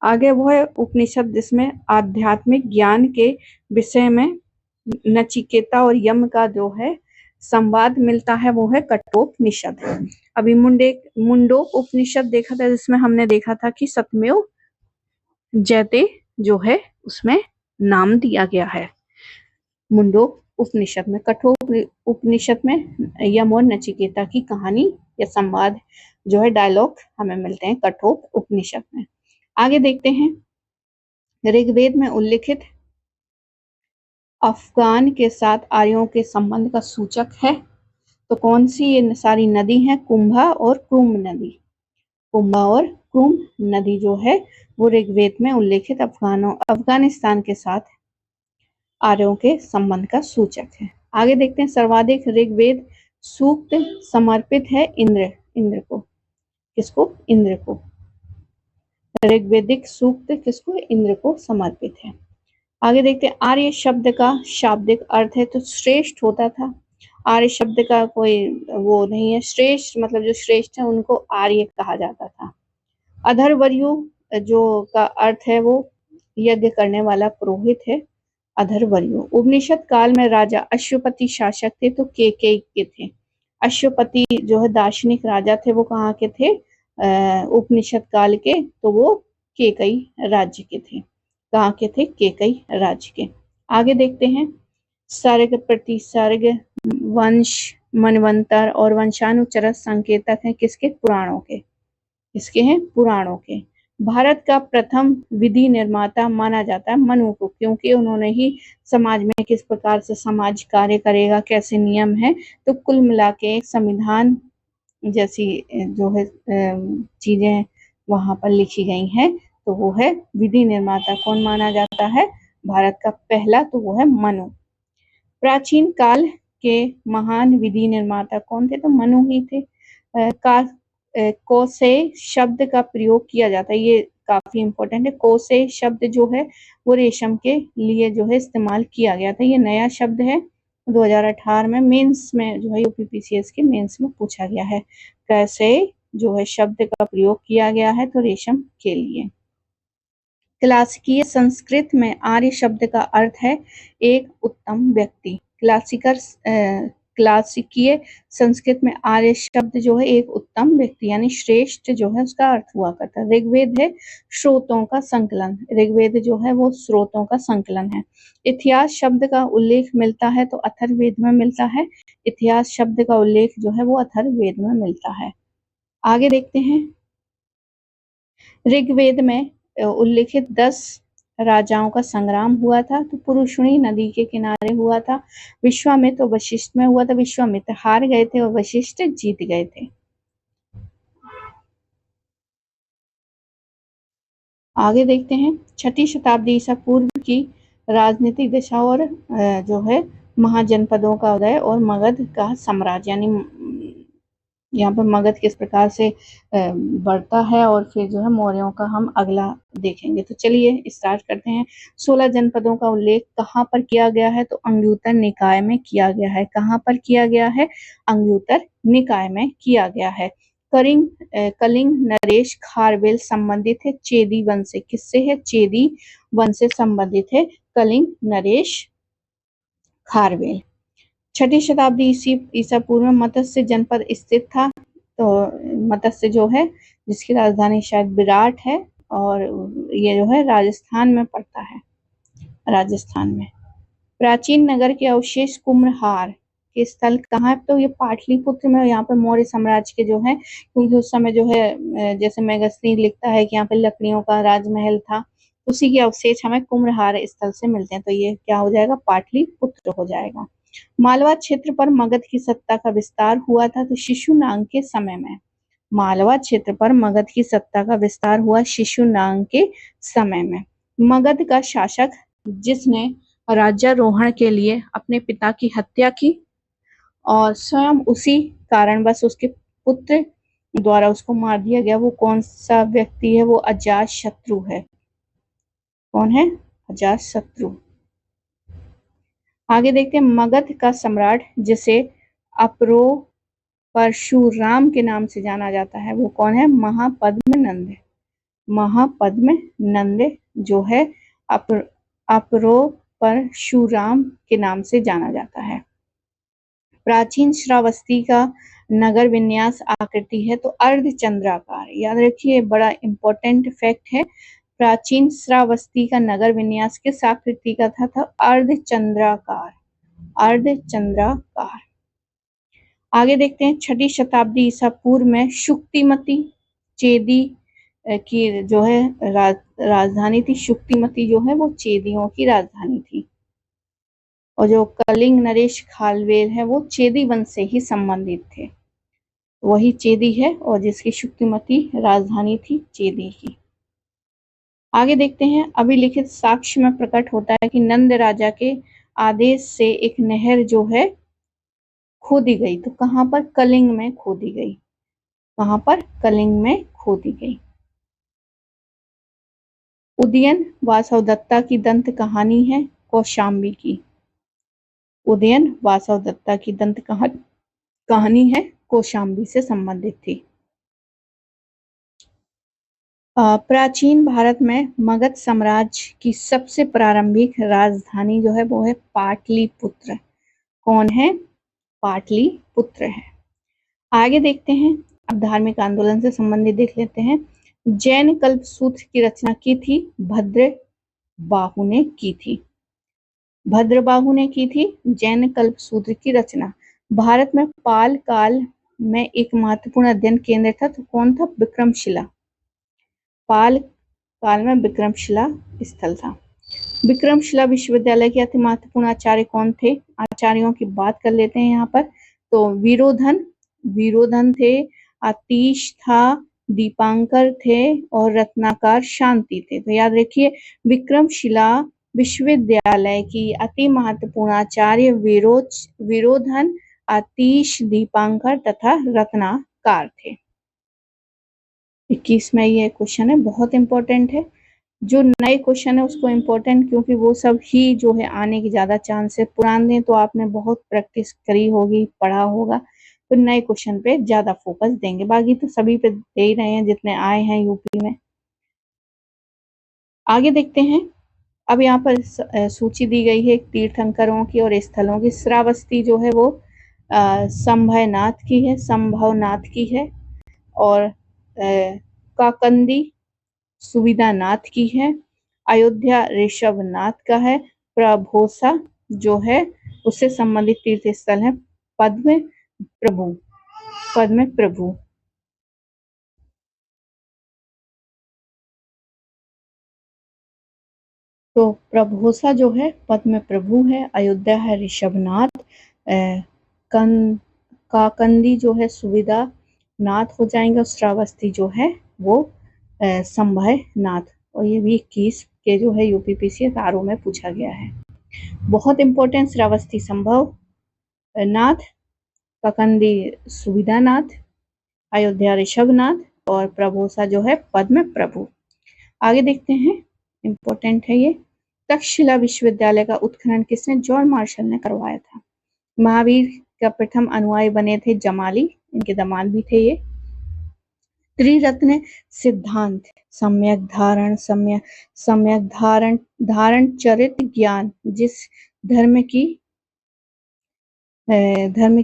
आगे वो है उपनिषद जिसमें आध्यात्मिक ज्ञान के विषय में नचिकेता और यम का जो है संवाद मिलता है, वो है कठोपनिषद। अभी मुंडोक उपनिषद देखा था जिसमें हमने देखा था कि सत्यमेव जैते जो है उसमें नाम दिया गया है। मुंडो उपनिषद में, कठोर उपनिषद में यम और नचिकेता की कहानी या संवाद जो है डायलॉग हमें मिलते हैं कठोर उपनिषद में। आगे देखते हैं, ऋग्वेद में उल्लिखित अफगान के साथ आर्यों के संबंध का सूचक है। तो कौन सी ये सारी नदी है? कुंभा और क्रुम नदी। कुंभा और क्रुम नदी जो है वो ऋग्वेद में उल्लेखित अफगानिस्तान के साथ आर्यों के संबंध का सूचक है। आगे देखते हैं, सर्वाधिक ऋग्वेद सूक्त समर्पित है इंद्र को। किसको? इंद्र को। ऋग्वेदिक सूक्त किसको? इंद्र को समर्पित है। आगे देखते हैं, आर्य शब्द का शाब्दिक अर्थ है तो श्रेष्ठ होता था। आर्य शब्द का कोई वो नहीं है, श्रेष्ठ मतलब जो श्रेष्ठ है उनको आर्य कहा जाता था। अधर्वयु जो का अर्थ है वो यज्ञ करने वाला पुरोहित है, अधर्वयु। उपनिषद काल में राजा अश्वपति शासक थे तो केकई के थे। अश्वपति जो है दार्शनिक राजा थे, वो कहाँ के थे? उपनिषद काल के, तो वो केकई राज्य के थे। कहाँ के थे? केकई राज्य के। आगे देखते हैं, सर्ग प्रतिसर्ग वंश मनवंतर और वंशानुचरत संकेतक हैं किसके? पुराणों के। किसके हैं? पुराणों के। भारत का प्रथम विधि निर्माता माना जाता है मनु को, क्योंकि उन्होंने ही समाज में किस प्रकार से समाज कार्य करेगा, कैसे नियम है, तो कुल मिला के संविधान जैसी जो है चीजें वहां पर लिखी गई हैं, तो वो है विधि निर्माता। कौन माना जाता है भारत का पहला? तो वो है मनु। प्राचीन काल के महान विधि निर्माता कौन थे? तो मनु ही थे। कोसे शब्द का प्रयोग किया जाता है, ये काफी इंपॉर्टेंट है। कोसे शब्द जो है वो रेशम के लिए जो है इस्तेमाल किया गया था। ये नया शब्द है, 2018 में मेंस में जो है यूपीपीसीएस के मेंस में पूछा गया है। कैसे जो है शब्द का प्रयोग किया गया है? तो रेशम के लिए। क्लासिकीय संस्कृत में आर्य शब्द का अर्थ है एक उत्तम व्यक्ति। क्लासिकीय संस्कृत में आर्य शब्द जो है एक उत्तम व्यक्ति यानी श्रेष्ठ जो है उसका अर्थ हुआ करता है। ऋग्वेद है स्रोतों का संकलन। ऋग्वेद जो है वो स्रोतों का संकलन है। इतिहास शब्द का उल्लेख मिलता है तो अथर्ववेद में मिलता है। इतिहास शब्द का उल्लेख जो है वो अथर्ववेद में मिलता है। आगे देखते हैं, ऋग्वेद में उल्लिखित 10 राजाओं का संग्राम हुआ था तो पुरुषणी नदी के किनारे हुआ था। विश्वामित्र और वशिष्ठ में हुआ था। विश्वामित्र हार गए थे और वशिष्ठ जीत गए थे। आगे देखते हैं, 6ठी शताब्दी ईसा पूर्व की राजनीतिक दशा और जो है महाजनपदों का उदय और मगध का साम्राज्य, यानी यहाँ पर मगध किस प्रकार से बढ़ता है और फिर जो है मौर्यों का हम अगला देखेंगे। तो चलिए स्टार्ट करते हैं। 16 जनपदों का उल्लेख कहाँ पर किया गया है? तो अंग्युतर निकाय में किया गया है। कहाँ पर किया गया है? अंग्युतर निकाय में किया गया है। कलिंग नरेश खारवेल संबंधित है चेदी वंश से। किससे है? चेदी वंश से संबंधित है कलिंग नरेश खारवेल। 6ठी शताब्दी ईसा पूर्व में मत्स्य जनपद स्थित था। तो मत्स्य जो है जिसकी राजधानी शायद विराट है और ये जो है राजस्थान में पड़ता है। राजस्थान में प्राचीन नगर के अवशेष कुम्भहार के स्थल कहाँ है? तो ये पाटलिपुत्र में। यहाँ पर मौर्य साम्राज्य के जो है, क्योंकि उस समय जो है जैसे मैगजीन लिखता है कि यहाँ पे लकड़ियों का राजमहल था, उसी के अवशेष हमें कुम्भहार स्थल से मिलते हैं। तो ये क्या हो जाएगा? पाटलिपुत्र हो जाएगा। मालवा क्षेत्र पर मगध की सत्ता का विस्तार हुआ था तो शिशुनाग के समय में। मालवा क्षेत्र पर मगध की सत्ता का विस्तार हुआ शिशुनाग के समय में। मगध का शासक जिसने राज्यारोहण के लिए अपने पिता की हत्या की और स्वयं उसी कारणवश उसके पुत्र द्वारा उसको मार दिया गया, वो कौन सा व्यक्ति है? वो अजातशत्रु है। कौन है? अजातशत्रु। आगे देखते हैं, मगध का सम्राट जिसे अपरो परशुराम के नाम से जाना जाता है वो कौन है? महापद्मनंद। महापद्मनंद जो है अपरो परशुराम के नाम से जाना जाता है। प्राचीन श्रावस्ती का नगर विन्यास आकृति है तो अर्धचंद्राकार। याद रखिए, बड़ा इंपॉर्टेंट फैक्ट है। प्राचीन श्रावस्ती का नगर विन्यास किस आकृति का था? अर्धचंद्राकार। अर्धचंद्राकार। आगे देखते हैं, 6ठी शताब्दी ईसा पूर्व में शुक्तिमती चेदी की जो है राजधानी थी। शुक्तिमती जो है वो चेदियों की राजधानी थी। और जो कलिंग नरेश खालवेल है वो चेदी वंश से ही संबंधित थे। वही चेदी है और जिसकी शुक्तिमती राजधानी थी चेदी की। आगे देखते हैं, अभिलिखित साक्ष्य में प्रकट होता है कि नंद राजा के आदेश से एक नहर जो है खोदी गई। तो कहां पर? कलिंग में खोदी गई। कहां पर? कलिंग में खोदी गई। उदयन वासवदत्ता की दंत कहानी है कौशाम्बी की। उदयन वासवदत्ता की दंत कहानी है कौशाम्बी से संबंधित थी। प्राचीन भारत में मगध साम्राज्य की सबसे प्रारंभिक राजधानी जो है वो है पाटलिपुत्र। कौन है? पाटलिपुत्र है। आगे देखते हैं, अब धार्मिक आंदोलन से संबंधित देख लेते हैं। जैन कल्पसूत्र की रचना की थी भद्रबाहु ने की थी। भद्रबाहु ने की थी जैन कल्पसूत्र की रचना। भारत में पाल काल में एक महत्वपूर्ण अध्ययन केंद्र था, तो कौन था? विक्रमशिला। पाल काल में विक्रमशिला स्थल था। विक्रमशिला विश्वविद्यालय के अति महत्वपूर्ण आचार्य कौन थे? आचार्यों की बात कर लेते हैं यहाँ पर। तो वीरोधन थे, आतिश था, दीपांकर थे और रत्नाकर शांति थे। तो याद रखिए, विक्रमशिला विश्वविद्यालय की अति महत्वपूर्ण आचार्य वीरोधन, आतिश, दीपांकर तथा रत्नाकर थे। 21 में ये क्वेश्चन है, बहुत इंपॉर्टेंट है। जो नए क्वेश्चन है उसको इम्पोर्टेंट, क्योंकि वो सब ही जो है आने की ज्यादा चांस है। पुराने तो आपने बहुत प्रैक्टिस करी होगी, पढ़ा होगा, तो नए क्वेश्चन पे ज्यादा फोकस देंगे। बाकी तो सभी पे दे ही रहे हैं जितने आए हैं यूपी में। आगे देखते हैं, अब यहाँ पर सूची दी गई है तीर्थंकरों की और स्थलों की। श्रावस्ती जो है वो संभवनाथ की है, संभवनाथ की है। और काकंदी सुविधानाथ की है। अयोध्या ऋषभनाथ का है। प्रभोसा जो है उससे संबंधित तीर्थ स्थल है पद्म प्रभु। तो प्रभोसा जो है पद्म प्रभु है। अयोध्या है ऋषभनाथ। काकंदी जो है सुविधा नाथ हो जाएंगे। श्रावस्ती जो है वो संभवनाथ। और ये भी 21 के जो है यूपीपीसी आरओ में पूछा गया है। बहुत इंपॉर्टेंट, श्रावस्ती संभव नाथ, काकंदी सुविधानाथ, अयोध्या ऋषभनाथ और प्रभोसा जो है पद्म प्रभु। आगे देखते हैं, इंपॉर्टेंट है ये। तक्षशिला विश्वविद्यालय का उत्खनन किसने? जॉर्ज मार्शल ने करवाया था। महावीर का प्रथम अनुयायी बने थे जमाली, इनके दामाद भी थे ये। त्रिरत्न सिद्धांत, सम्यक धारण चरित ज्ञान, जिस धर्म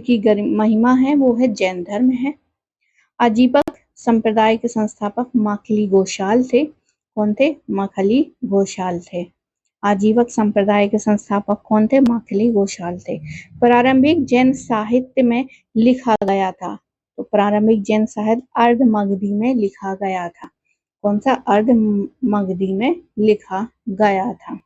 की महिमा है वो है जैन धर्म है। आजीवक संप्रदाय के संस्थापक माखली घोषाल थे। कौन थे? माखली घोषाल थे। आजीवक संप्रदाय के संस्थापक कौन थे? माखली घोषाल थे। प्रारंभिक जैन साहित्य में लिखा गया था। तो प्रारंभिक जैन साहित्य अर्धमगधी में लिखा गया था। कौन सा? अर्धमगधी में लिखा गया था।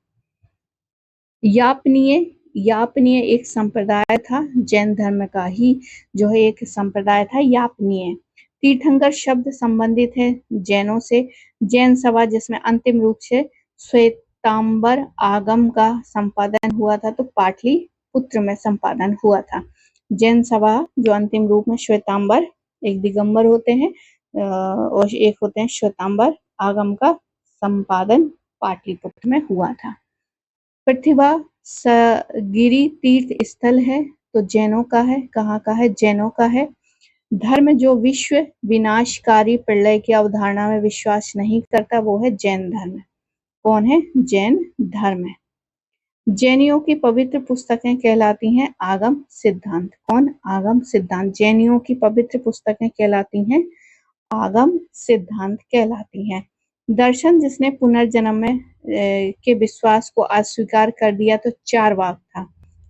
यापनीय एक संप्रदाय था, जैन धर्म का ही जो है एक संप्रदाय था यापनीय। तीर्थंकर शब्द संबंधित है जैनों से। जैन सभा जिसमें अंतिम रूप से श्वेतांबर आगम का संपादन हुआ था, तो पाटलिपुत्र में संपादन हुआ था। जैन सभा जो अंतिम रूप में श्वेतांबर, एक दिगंबर होते हैं और एक होते हैं श्वेतांबर आगम का संपादन पाटलिपुत्र में हुआ था। प्रतिभा गिरी तीर्थ स्थल है, तो जैनों का है। कहाँ का है? जैनों का है। धर्म जो विश्व विनाशकारी प्रलय की अवधारणा में विश्वास नहीं करता वो है जैन धर्म। कौन है? जैन धर्म है। जैनियों की पवित्र पुस्तकें कहलाती हैं आगम सिद्धांत। कौन? आगम सिद्धांत। जैनियों की पवित्र पुस्तकें कहलाती हैं आगम सिद्धांत कहलाती हैं। दर्शन जिसने पुनर्जन्म में के विश्वास को अस्वीकार कर दिया तो चार्वाक था।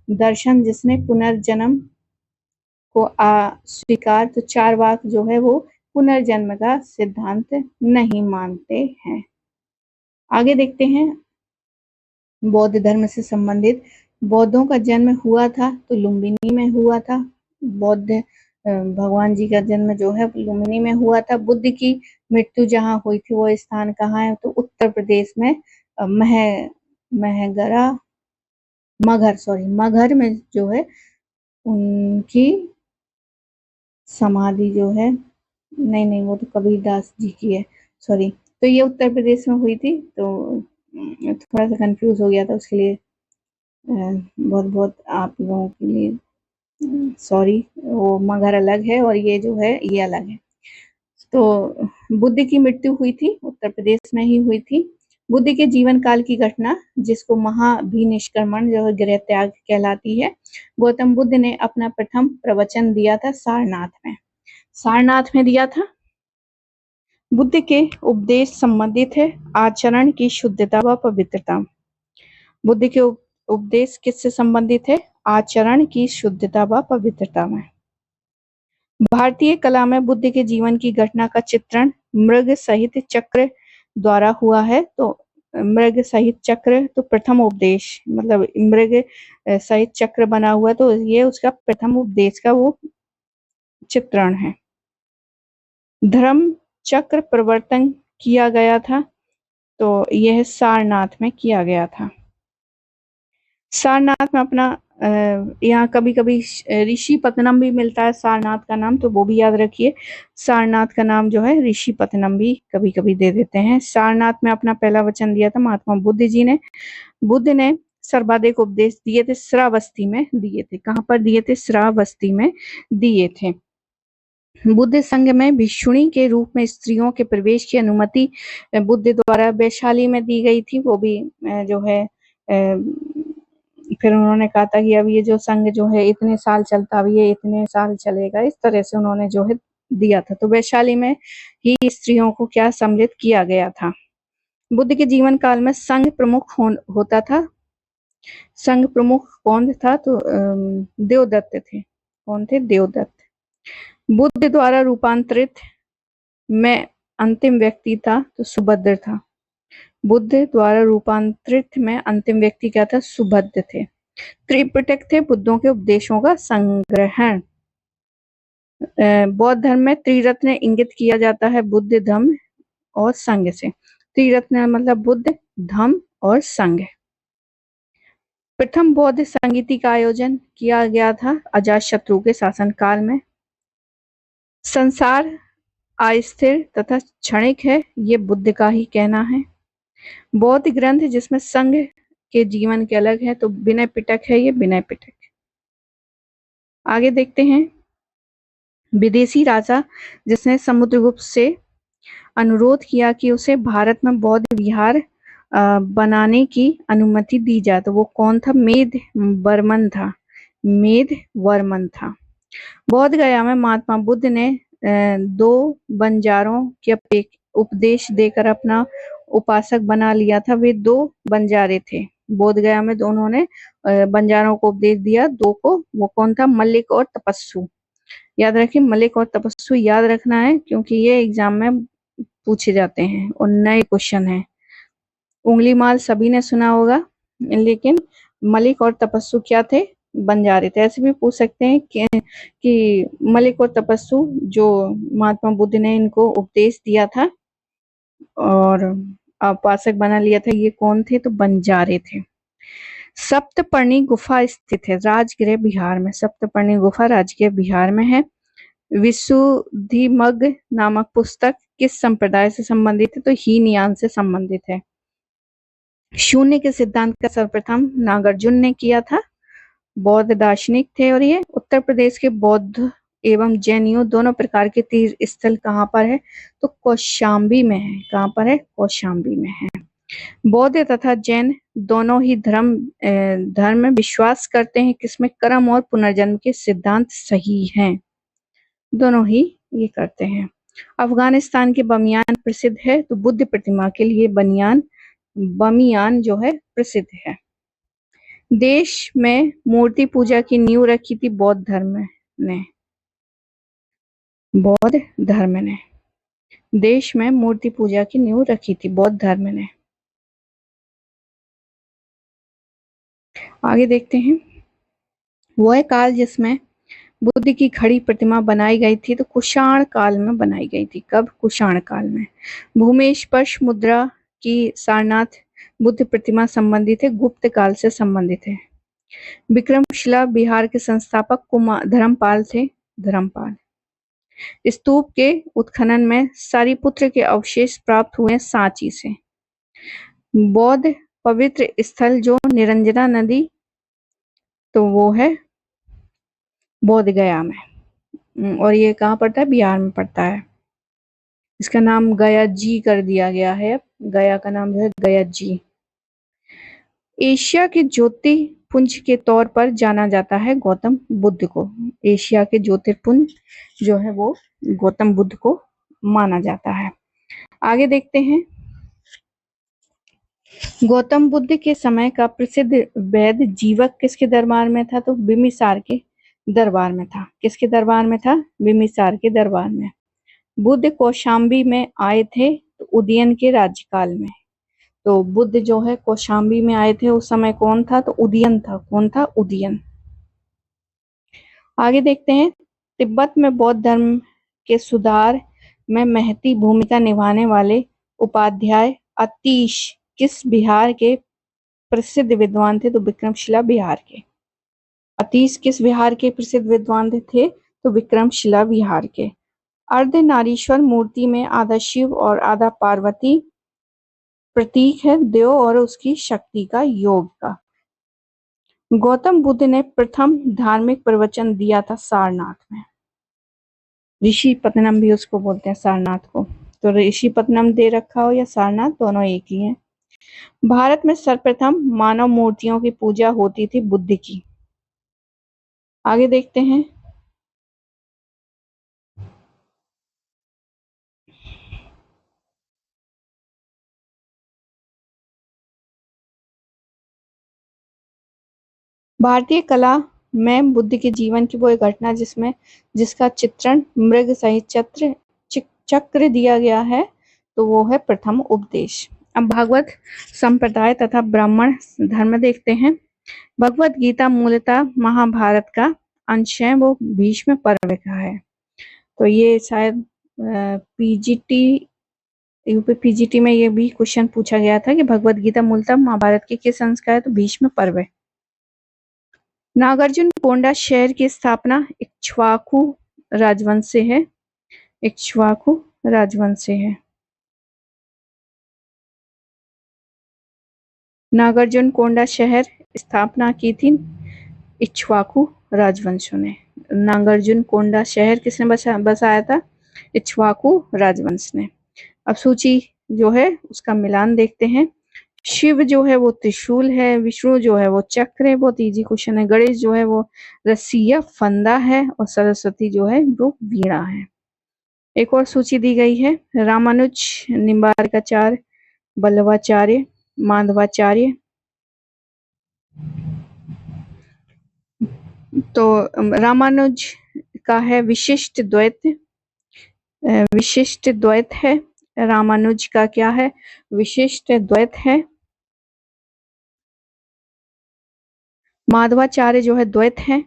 दर्शन जिसने पुनर्जन्म को अस्वीकार तो चार्वाक जो है वो पुनर्जन्म का सिद्धांत नहीं मानते हैं। आगे देखते हैं बौद्ध धर्म से संबंधित। बौद्धों का जन्म हुआ था तो लुम्बिनी में हुआ था। बौद्ध भगवान जी का जन्म जो है लुम्बिनी में हुआ था। बुद्ध की मृत्यु जहाँ हुई थी वो स्थान कहाँ है तो उत्तर प्रदेश में मगहर में जो है उनकी समाधि जो है नहीं वो तो कबीरदास जी की है, सॉरी। तो ये उत्तर प्रदेश में हुई थी, तो थोड़ा सा कंफ्यूज हो गया था, उसके लिए बहुत बहुत आप लोगों के लिए सॉरी। वो मगहर अलग है और ये जो है ये अलग है। तो बुद्ध की मृत्यु हुई थी, उत्तर प्रदेश में ही हुई थी। बुद्ध के जीवन काल की घटना जिसको महाभिनिष्क्रमण जो है गृह त्याग कहलाती है। गौतम बुद्ध ने अपना प्रथम प्रवचन दिया था सारनाथ में दिया था। बुद्ध के उपदेश संबंधित है आचरण की शुद्धता व पवित्रता। बुद्ध के उपदेश किससे संबंधित है? आचरण की शुद्धता व पवित्रता में। भारतीय कला में बुद्ध के जीवन की घटना का चित्रण मृग सहित चक्र द्वारा हुआ है। तो मृग सहित चक्र तो प्रथम उपदेश, मतलब मृग सहित चक्र बना हुआ है, तो ये उसका प्रथम उपदेश का वो चित्रण है। धर्म चक्र प्रवर्तन किया गया था, तो यह सारनाथ में किया गया था। सारनाथ में अपना यहाँ कभी कभी ऋषिपत्तनम भी मिलता है सारनाथ का नाम, तो वो भी याद रखिए। सारनाथ का नाम जो है ऋषिपत्तनम भी कभी कभी दे देते हैं। सारनाथ में अपना पहला वचन दिया था महात्मा बुद्ध जी ने। बुद्ध ने सर्वाधिक उपदेश दिए थे श्रावस्ती में दिए थे। कहाँ पर दिए थे? श्रावस्ती में दिए थे। बुद्ध संघ में भिक्षुणी के रूप में स्त्रियों के प्रवेश की अनुमति बुद्ध द्वारा वैशाली में दी गई थी। वो भी जो है फिर उन्होंने कहा था कि अब ये जो संघ जो है इतने साल चलता, अब ये इतने साल चलेगा, इस तरह से उन्होंने जो है दिया था। तो वैशाली में ही स्त्रियों को क्या सम्मिलित किया गया था। बुद्ध के जीवन काल में संघ प्रमुख होता था। संघ प्रमुख कौन था? तो देवदत्त थे। कौन थे? देवदत्त। बुद्ध द्वारा रूपांतरित में अंतिम व्यक्ति था तो सुभद्र था। बुद्ध द्वारा रूपांतरित में अंतिम व्यक्ति क्या था? सुभद्र थे। त्रिपिटक थे बुद्धों के उपदेशों का संग्रह। बौद्ध धर्म में त्रिरत्न इंगित किया जाता है बुद्ध, धम्म और संघ से। त्रिरत्न मतलब बुद्ध, धम्म और संघ। प्रथम बौद्ध संगीति का आयोजन किया गया था अजातशत्रु के शासनकाल में। संसार अस्थिर तथा क्षणिक है, ये बुद्ध का ही कहना है। बौद्ध ग्रंथ जिसमें संघ के जीवन के अलग है, तो विनय पिटक है, ये विनय पिटक। आगे देखते हैं विदेशी राजा जिसने समुद्रगुप्त से अनुरोध किया कि उसे भारत में बौद्ध विहार बनाने की अनुमति दी जाए, तो वो कौन था? मेद वर्मन था। बौद्ध गया में महात्मा बुद्ध ने 2 बंजारों के उपदेश देकर अपना उपासक बना लिया था। वे 2 बंजारे थे बोध गया में, दोनों ने बंजारों को उपदेश दिया, 2 को। वो कौन था? मलिक और तपस्सु। याद रखिए, मलिक और तपस्सु याद रखना है, क्योंकि ये एग्जाम में पूछे जाते हैं और नए क्वेश्चन है। उंगली माल सभी ने सुना होगा, लेकिन मलिक और तपस्सु क्या थे? बंजारे थे। ऐसे भी पूछ सकते हैं कि मलिक और तपस्सु जो महात्मा बुद्ध ने इनको उपदेश दिया था और उपासक बना लिया था, ये कौन थे? तो बंजारे थे। सप्तपर्णी गुफा स्थित है राजगृह बिहार में। सप्तपर्णी गुफा राजगृह बिहार में है। विशुद्धिमग्ग नामक पुस्तक किस संप्रदाय से संबंधित है? तो हीनयान से संबंधित है। शून्य के सिद्धांत का सर्वप्रथम नागार्जुन ने किया था। बौद्ध दार्शनिक थे और ये उत्तर प्रदेश के बौद्ध एवं जैनियों दोनों प्रकार के तीर्थ स्थल कहाँ पर है? तो कौशाम्बी में है। कहाँ पर है? कौशाम्बी में है। बौद्ध तथा जैन दोनों ही धर्म में विश्वास करते हैं किसमें? कर्म और पुनर्जन्म के सिद्धांत सही हैं। दोनों ही ये करते हैं। अफगानिस्तान के बमियान प्रसिद्ध है, तो बुद्ध प्रतिमा के लिए बमियान जो है प्रसिद्ध है। देश में मूर्ति पूजा की नींव रखी थी बौद्ध धर्म ने। देश में मूर्ति पूजा की नींव रखी थी बौद्ध धर्म ने। आगे देखते हैं। वह काल जिसमें बुद्ध की खड़ी प्रतिमा बनाई गई थी, तो कुषाण काल में बनाई गई थी। कब? कुषाण काल में। भूमि स्पर्श मुद्रा की सारनाथ बुद्ध प्रतिमा संबंधित है, गुप्त काल से संबंधित है। विक्रमशिला बिहार के संस्थापक धर्मपाल थे। धर्मपाल। स्तूप के उत्खनन में सारिपुत्र के अवशेष प्राप्त हुए सांची से। बौद्ध पवित्र स्थल जो निरंजना नदी, तो वो है बोध गया में, और ये कहाँ पड़ता है? बिहार में पड़ता है। इसका नाम गया जी कर दिया गया है। गया का नाम जो है गया जी। एशिया के ज्योतिर्पुंज के तौर पर जाना जाता है गौतम बुद्ध को। एशिया के ज्योतिर्पुंज जो है वो गौतम बुद्ध को माना जाता है। आगे देखते हैं। गौतम बुद्ध के समय का प्रसिद्ध वैद्य जीवक किसके दरबार में था? तो बिम्बिसार के दरबार में था। किसके दरबार में था? बिम्बिसार के दरबार में। बुद्ध कौशाम्बी में आए थे, तो उदयन के राज्यकाल में। तो बुद्ध जो है कौशाम्बी में आए थे, उस समय कौन था? तो उदयन था। कौन था? उदयन। आगे देखते हैं। तिब्बत में बौद्ध धर्म के सुधार में महती भूमिका निभाने वाले उपाध्याय अतीश किस बिहार के प्रसिद्ध विद्वान थे? तो विक्रमशिला बिहार के। अतीश किस बिहार के प्रसिद्ध विद्वान थे? तो विक्रमशिला बिहार के। अर्धनारीश्वर मूर्ति में आधा शिव और आधा पार्वती प्रतीक है देव और उसकी शक्ति का, योग का। गौतम बुद्ध ने प्रथम धार्मिक प्रवचन दिया था सारनाथ में। ऋषिपत्तनम भी उसको बोलते हैं, सारनाथ को। तो ऋषिपत्तनम दे रखा हो या सारनाथ, दोनों एक ही हैं। भारत में सर्वप्रथम मानव मूर्तियों की पूजा होती थी बुद्ध की। आगे देखते हैं। भारतीय कला में बुद्ध के जीवन की वो एक घटना जिसका चित्रण मृग सहित चक्र दिया गया है, तो वो है प्रथम उपदेश। अब भागवत संप्रदाय तथा ब्राह्मण धर्म देखते हैं। भगवत गीता मूलतः महाभारत का अंश है, वो भीष्म पर्व का है। तो ये शायद यूपी पीजीटी में ये भी क्वेश्चन पूछा गया था कि भगवत गीता मूलतः महाभारत के किस अंश का है? तो भीष्म पर्व है। नागार्जुन कोंडा शहर की स्थापना इक्ष्वाकु राजवंश से है। इक्ष्वाकु राजवंश से है। नागार्जुन कोंडा शहर स्थापना की थी इक्ष्वाकु राजवंशों ने। नागार्जुन कोंडा शहर किसने बसाया था? इक्ष्वाकु राजवंश ने। अब सूची जो है उसका मिलान देखते हैं। शिव जो है वो त्रिशूल है, विष्णु जो है वो चक्र है, बहुत इजी क्वेश्चन है। गणेश जो है वो रस्सी या फंदा है, और सरस्वती जो है वो वीणा है। एक और सूची दी गई है। रामानुज, निम्बार्काचार्य, बल्लवाचार्य, माधवाचार्य। तो रामानुज का है विशिष्ट द्वैत है। रामानुज का क्या है? विशिष्ट द्वैत है। माधवाचार्य जो है द्वैत है।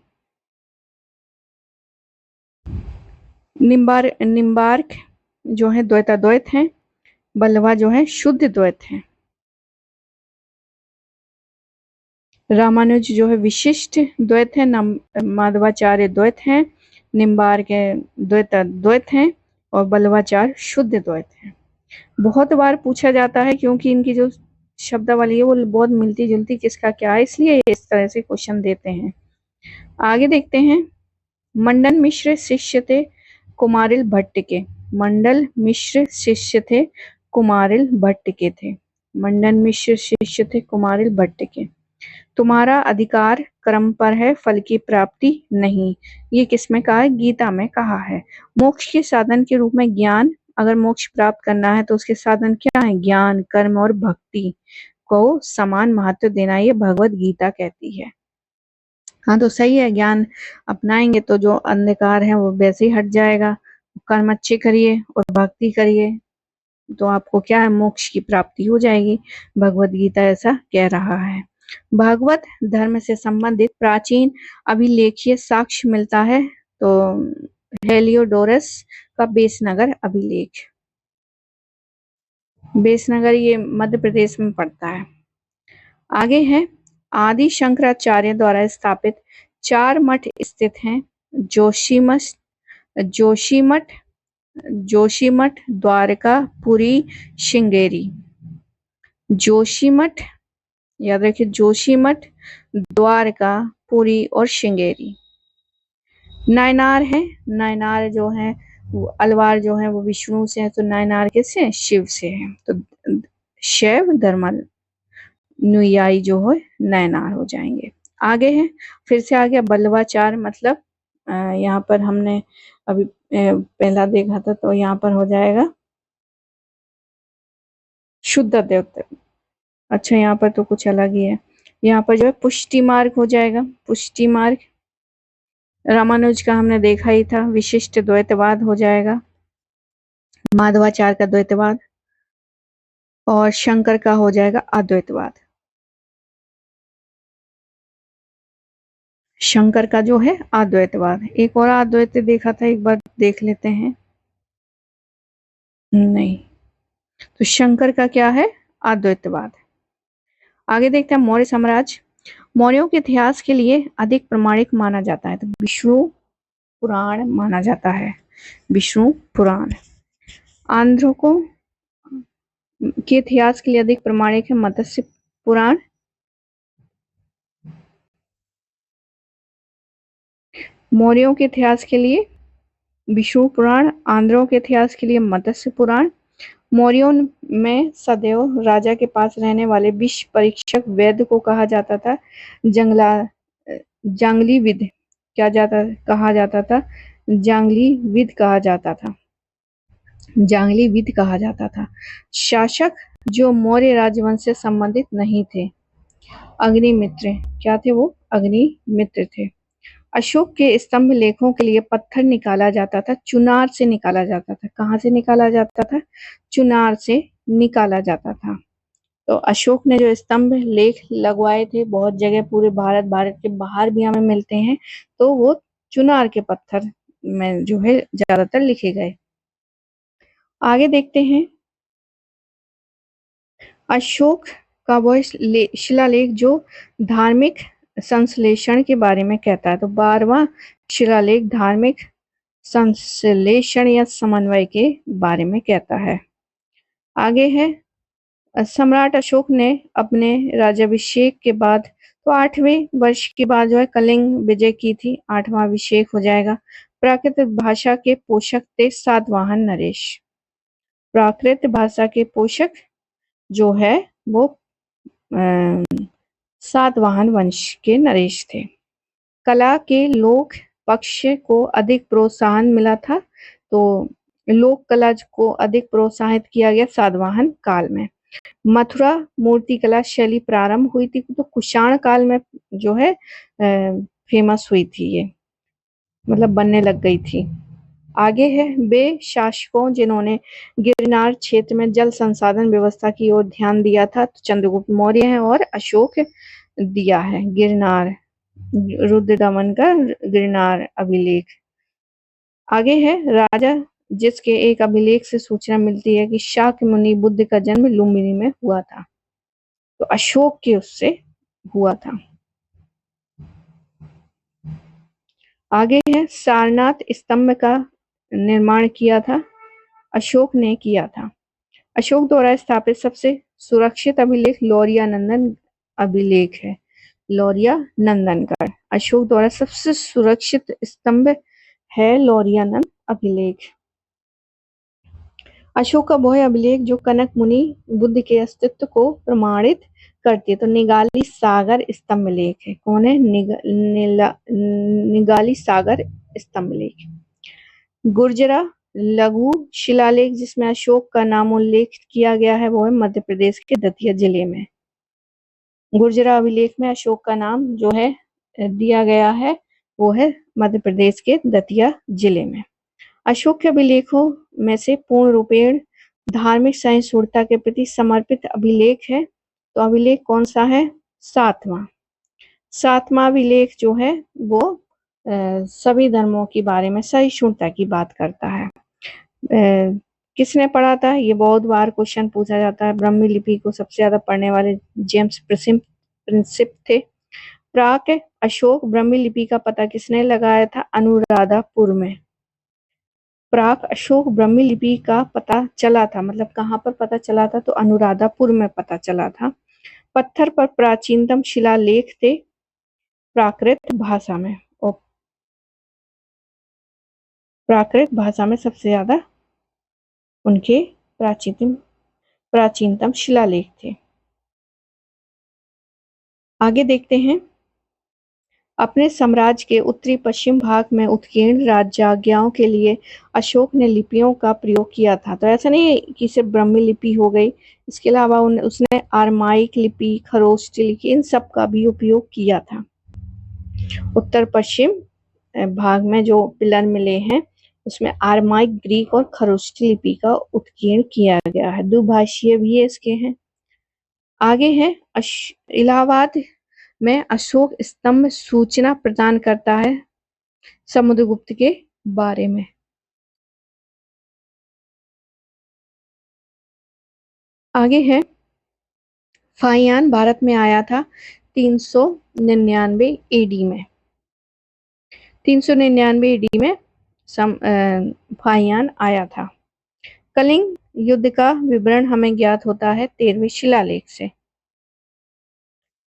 निम्बार्क जो है द्वैताद्वैत है। बल्लवा जो है शुद्ध द्वैत है। रामानुज जो है विशिष्ट द्वैत है। माधवाचार्य द्वैत है। निम्बार्क द्वैत है, और बल्लवाचार्य शुद्ध द्वैत है। बहुत बार पूछा जाता है क्योंकि इनकी जो शब्दावली है वो बहुत मिलती जुलती किसका क्या है, इसलिए इस तरह से क्वेश्चन देते हैं। आगे देखते हैं। मंडन मिश्र शिष्य थे कुमारिल भट्ट के। मंडल मिश्र शिष्य थे कुमारिल भट्ट के थे। मंडन मिश्र शिष्य थे कुमारिल भट्ट के। तुम्हारा अधिकार कर्म पर है, फल की प्राप्ति नहीं। ये किसमें कहा है? गीता में कहा है। मोक्ष के साधन के रूप में ज्ञान, अगर मोक्ष प्राप्त करना है तो उसके साधन क्या है? ज्ञान, कर्म और भक्ति को समान महत्व देना, ये भगवत गीता कहती है। हाँ तो सही है, ज्ञान अपनाएंगे तो जो अंधकार है वो वैसे ही हट जाएगा। कर्म अच्छे करिए और भक्ति करिए तो आपको क्या है? मोक्ष की प्राप्ति हो जाएगी। भगवत गीता ऐसा कह रहा है। भागवत धर्म से संबंधित प्राचीन अभिलेखीय साक्ष्य मिलता है तो हेलियोडोरस का बेसनगर अभिलेख। बेसनगर ये मध्य प्रदेश में पड़ता है। आगे है, आदि शंकराचार्य द्वारा स्थापित 4 मठ स्थित हैं। जोशीमठ, जोशीमठ, द्वारका, पुरी, श्रृंगेरी। जोशीमठ, याद रखिए, जोशीमठ, द्वारका, पुरी और श्रृंगेरी। नायनार है, नायनार जो है वो अलवार जो है वो विष्णु से है, तो नायनार किससे है? शिव से है। तो शैव धर्मानुयायी जो है नायनार हो जाएंगे। आगे है, फिर से आ गया बल्लवाचार, मतलब यहाँ पर हमने अभी पहला देखा था, तो यहाँ पर हो जाएगा शुद्ध देवता। अच्छा, यहाँ पर तो कुछ अलग ही है। यहाँ पर जो है पुष्टि मार्ग हो जाएगा, पुष्टि मार्ग। रामानुज का हमने देखा ही था, विशिष्ट द्वैतवाद हो जाएगा, माधवाचार्य का द्वैतवाद, और शंकर का हो जाएगा अद्वैतवाद। शंकर का जो है अद्वैतवाद। एक और अद्वैत देखा था, एक बार देख लेते हैं। नहीं, तो शंकर का क्या है? अद्वैतवाद। आगे देखते हैं मौर्य साम्राज्य। मौर्यों के इतिहास के लिए अधिक प्रमाणिक माना जाता है तो विष्णु पुराण माना जाता है, विष्णु पुराण। आंध्रों को के इतिहास के लिए अधिक प्रमाणिक है मत्स्य पुराण। मौर्यों के इतिहास के लिए विष्णु पुराण, आंध्रों के इतिहास के लिए मत्स्य पुराण। मौर्यों में सदैव राजा के पास रहने वाले विष परीक्षक वैद्य को कहा जाता था जांगली विद, कहा जाता था जांगली विद कहा जाता था, जांगली विद कहा जाता था। शासक जो मौर्य राजवंश से संबंधित नहीं थे, अग्निमित्र, क्या थे वो? अग्निमित्र थे। अशोक के स्तंभ लेखों के लिए पत्थर निकाला जाता था, चुनार से निकाला जाता था। कहाँ से निकाला जाता था? चुनार से निकाला जाता था। तो अशोक ने जो स्तंभ लेख लगवाए थे बहुत जगह, पूरे भारत के बाहर भी हमें मिलते हैं, तो वो चुनार के पत्थर में जो है ज्यादातर लिखे गए। आगे देखते हैं, अशोक का वह शिलालेख जो धार्मिक संश्लेषण के बारे में कहता है, तो 12वां शिलालेख धार्मिक संश्लेषण या समन्वय के बारे में कहता है। आगे है, सम्राट अशोक ने अपने राज्याभिषेक के बाद, तो 8वें वर्ष के बाद जो है कलिंग विजय की थी, 8वां अभिषेक हो जाएगा। प्राकृत भाषा के पोषक थे सातवाहन नरेश। प्राकृत भाषा के पोषक जो है वो सातवाहन वंश के नरेश थे। कला के लोक पक्ष को अधिक प्रोत्साहन मिला था, तो लोक कला को अधिक प्रोत्साहित किया गया सातवाहन काल में। मथुरा मूर्ति कला शैली प्रारंभ हुई थी तो कुषाण काल में जो है फेमस हुई थी, ये मतलब बनने लग गई थी। आगे है, वे शासकों जिन्होंने गिरनार क्षेत्र में जल संसाधन व्यवस्था की ओर ध्यान दिया था, तो चंद्रगुप्त मौर्य है और अशोक दिया है। गिरनार, रुद्र दमन का गिरनार अभिलेख। आगे है, राजा जिसके एक अभिलेख से सूचना मिलती है कि शाक्य मुनि बुद्ध का जन्म लुम्बिनी में हुआ था, तो अशोक के उससे हुआ था। आगे है, सारनाथ स्तंभ का निर्माण किया था, अशोक ने किया था। अशोक द्वारा स्थापित सबसे सुरक्षित अभिलेख लौरिया नंदन अभिलेख है, लौरिया नंदनगढ़। अशोक द्वारा सबसे सुरक्षित स्तंभ है लौरियानंद अभिलेख। अशोक का वह अभिलेख जो कनक मुनि बुद्ध के अस्तित्व को प्रमाणित करती है? तो निगाली सागर स्तंभ लेख है। कौन है? निगाली सागर स्तंभ लेख। गुर्जरा लघु शिलालेख जिसमें अशोक का नाम उल्लेख किया गया है, वो है मध्य प्रदेश के दतिया जिले में। गुर्जरा अभिलेख में अशोक का नाम जो है दिया गया है, वो है मध्य प्रदेश के दतिया जिले में। अशोक के अभिलेखों में से पूर्ण रूपेण धार्मिक सहिष्णुता के प्रति समर्पित अभिलेख है, तो अभिलेख कौन सा है? सातवां अभिलेख जो है वो सभी धर्मों के बारे में सहिष्णुता की बात करता है। किसने पढ़ा था? ये बहुत बार क्वेश्चन पूछा जाता है। ब्राह्मी लिपि को सबसे ज्यादा पढ़ने वाले जेम्स प्रिंसिप थे। प्राक अशोक ब्राह्मी लिपि का पता किसने लगाया था? अनुराधापुर में। प्राक अशोक ब्राह्मी लिपि का पता चला था, मतलब कहाँ पर पता चला था? तो अनुराधापुर में पता चला था। पत्थर पर प्राचीनतम शिलालेख थे प्राकृत भाषा में, और प्राकृत भाषा में सबसे ज्यादा उनके प्राचीनतम शिलालेख थे। आगे देखते हैं। अपने साम्राज्य के उत्तरी पश्चिम भाग में उत्कीर्ण राजधानियों के लिए अशोक ने लिपियों का प्रयोग किया था। तो ऐसा नहीं है कि सिर्फ ब्राह्मी लिपि हो गई, इसके अलावा उसने आरमाइक लिपि, खरोष्ठी लिपि, इन सब का भी उपयोग किया था। उत्तर पश्चिम भाग में जो पिलर मिले हैं उसमें आरमाइक, ग्रीक और खरोष्ठी लिपि का उत्कीर्ण किया गया है। दुभाषीय भी इसके हैं। आगे है इलाहाबाद में अशोक स्तंभ सूचना प्रदान करता है समुद्रगुप्त के बारे में। आगे है फाहियान भारत में आया था 399 एडी में। 399 एडी में फाहियान आया था। कलिंग युद्ध का विवरण हमें ज्ञात होता है 13वें शिलालेख से।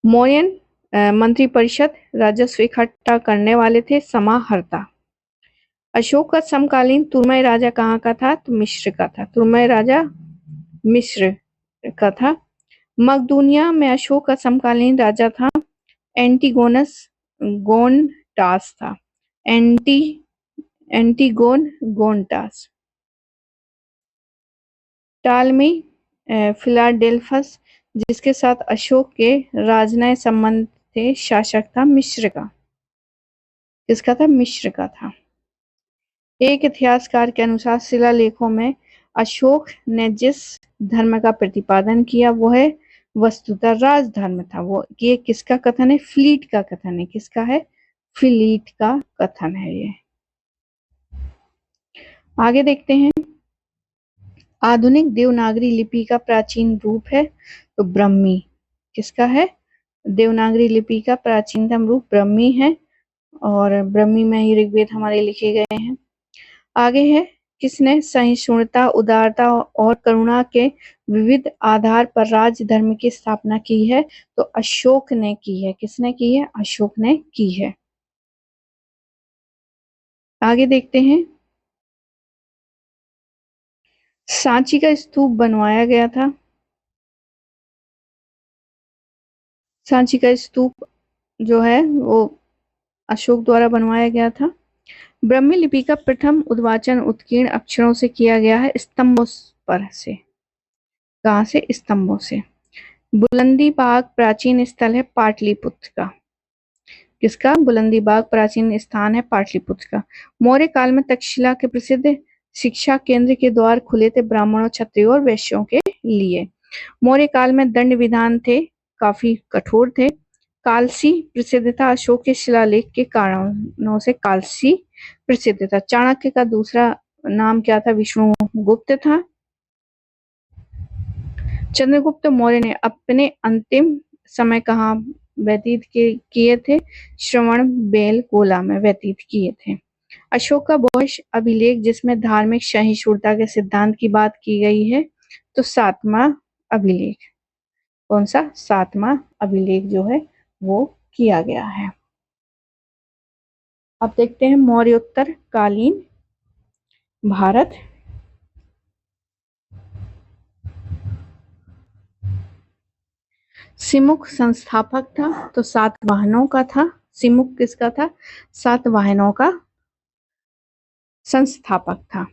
मौर्यन मंत्रिपरिषद राजस्व इकट्ठा करने वाले थे समाहर्ता। अशोक का समकालीन तुर्मय राजा कहाँ का था? तो मिस्र का था। तुर्मय राजा मिस्र का था। मकदूनिया में अशोक का समकालीन राजा था एंटीगोनस गोनटास था। एंटीगोन गोनटास। टालमी फिलाडेल्फस जिसके साथ अशोक के राजनय संबंध थे, शासक था मिस्र का। किसका था? मिस्र का था। एक इतिहासकार के अनुसार शिलालेखों में अशोक ने जिस धर्म का प्रतिपादन किया वो है वस्तुतः राजधर्म था। वो ये किसका कथन है? फ्लीट का कथन है। किसका है? फ्लीट का कथन है ये। आगे देखते हैं। आधुनिक देवनागरी लिपि का प्राचीन रूप है तो ब्राह्मी। किसका है? देवनागरी लिपि का प्राचीनतम रूप ब्राह्मी है, और ब्राह्मी में ही ऋग्वेद हमारे लिखे गए हैं। आगे है किसने सहिष्णुता, उदारता और करुणा के विविध आधार पर राज्य धर्म की स्थापना की है? तो अशोक ने की है। किसने की है? अशोक ने की है। आगे देखते हैं। सांची का स्तूप बनवाया गया था। सांची का स्तूप जो है वो अशोक द्वारा बनवाया गया था। ब्राह्मी लिपि का प्रथम उद्वाचन उत्कीर्ण अक्षरों से किया गया है स्तंभों पर से। कहाँ से? स्तंभों से। बुलंदी बाग प्राचीन स्थल है पाटलिपुत्र का। किसका? बुलंदी बाग प्राचीन स्थान है पाटलिपुत्र का। मौर्य काल में तक्षशिला के प्रसिद्ध शिक्षा केंद्र के द्वार खुले थे ब्राह्मणों, क्षत्रियों और वैश्यों के लिए। मौर्य काल में दंड विधान थे काफी कठोर थे। कालसी प्रसिद्ध था अशोक के शिलालेख के कारणों से। कालसी प्रसिद्ध था। चाणक्य का दूसरा नाम क्या था? विष्णुगुप्त था। चंद्रगुप्त मौर्य ने अपने अंतिम समय कहाँ व्यतीत किए थे? श्रवणबेलगोला में व्यतीत किए थे। अशोक का बौद्ध अभिलेख जिसमें धार्मिक सहिष्णुता के सिद्धांत की बात की गई है, तो सातवां अभिलेख। कौन सा? सातवां अभिलेख जो है वो किया गया है। अब देखते हैं मौर्योत्तर कालीन भारत। सिमुक संस्थापक था तो सातवाहनों का था। सिमुक किसका था? सातवाहनों का संस्थापक था।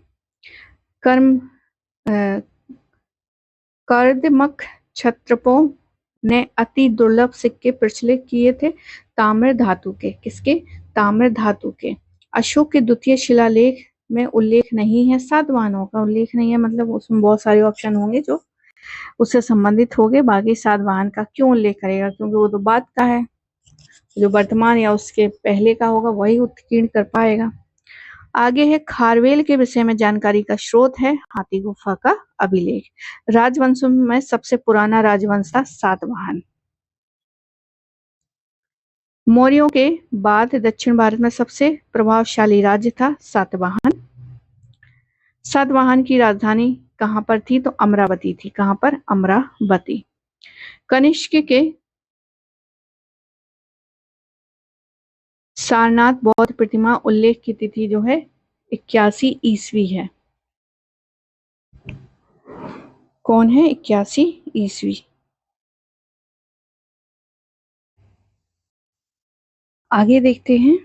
कर्म कर्दमक क्षत्रपों ने अति दुर्लभ सिक्के प्रचलित किए थे ताम्र धातु के। किसके? ताम्र धातु के। अशोक के द्वितीय शिलालेख में उल्लेख नहीं है, सातवाहनों का उल्लेख नहीं है, मतलब उसमें बहुत सारे ऑप्शन होंगे जो उससे संबंधित होंगे, बाकी सातवाहन का क्यों उल्लेख करेगा? क्योंकि वो तो बाद का है, जो वर्तमान या उसके पहले का होगा वही उत्कीर्ण कर पाएगा। आगे है खारवेल के विषय में जानकारी का स्रोत है हाथी गुफा का अभिलेख। राजवंशों में सबसे पुराना राजवंश था सातवाहन। मौर्यों के बाद दक्षिण भारत में सबसे प्रभावशाली राज्य था सातवाहन। सातवाहन की राजधानी कहां पर थी? तो अमरावती थी। कहां पर? अमरावती। कनिष्क के सारनाथ बौद्ध प्रतिमा उल्लेख की तिथि जो है 81 ईस्वी है। कौन है 81 ईस्वी? आगे देखते हैं।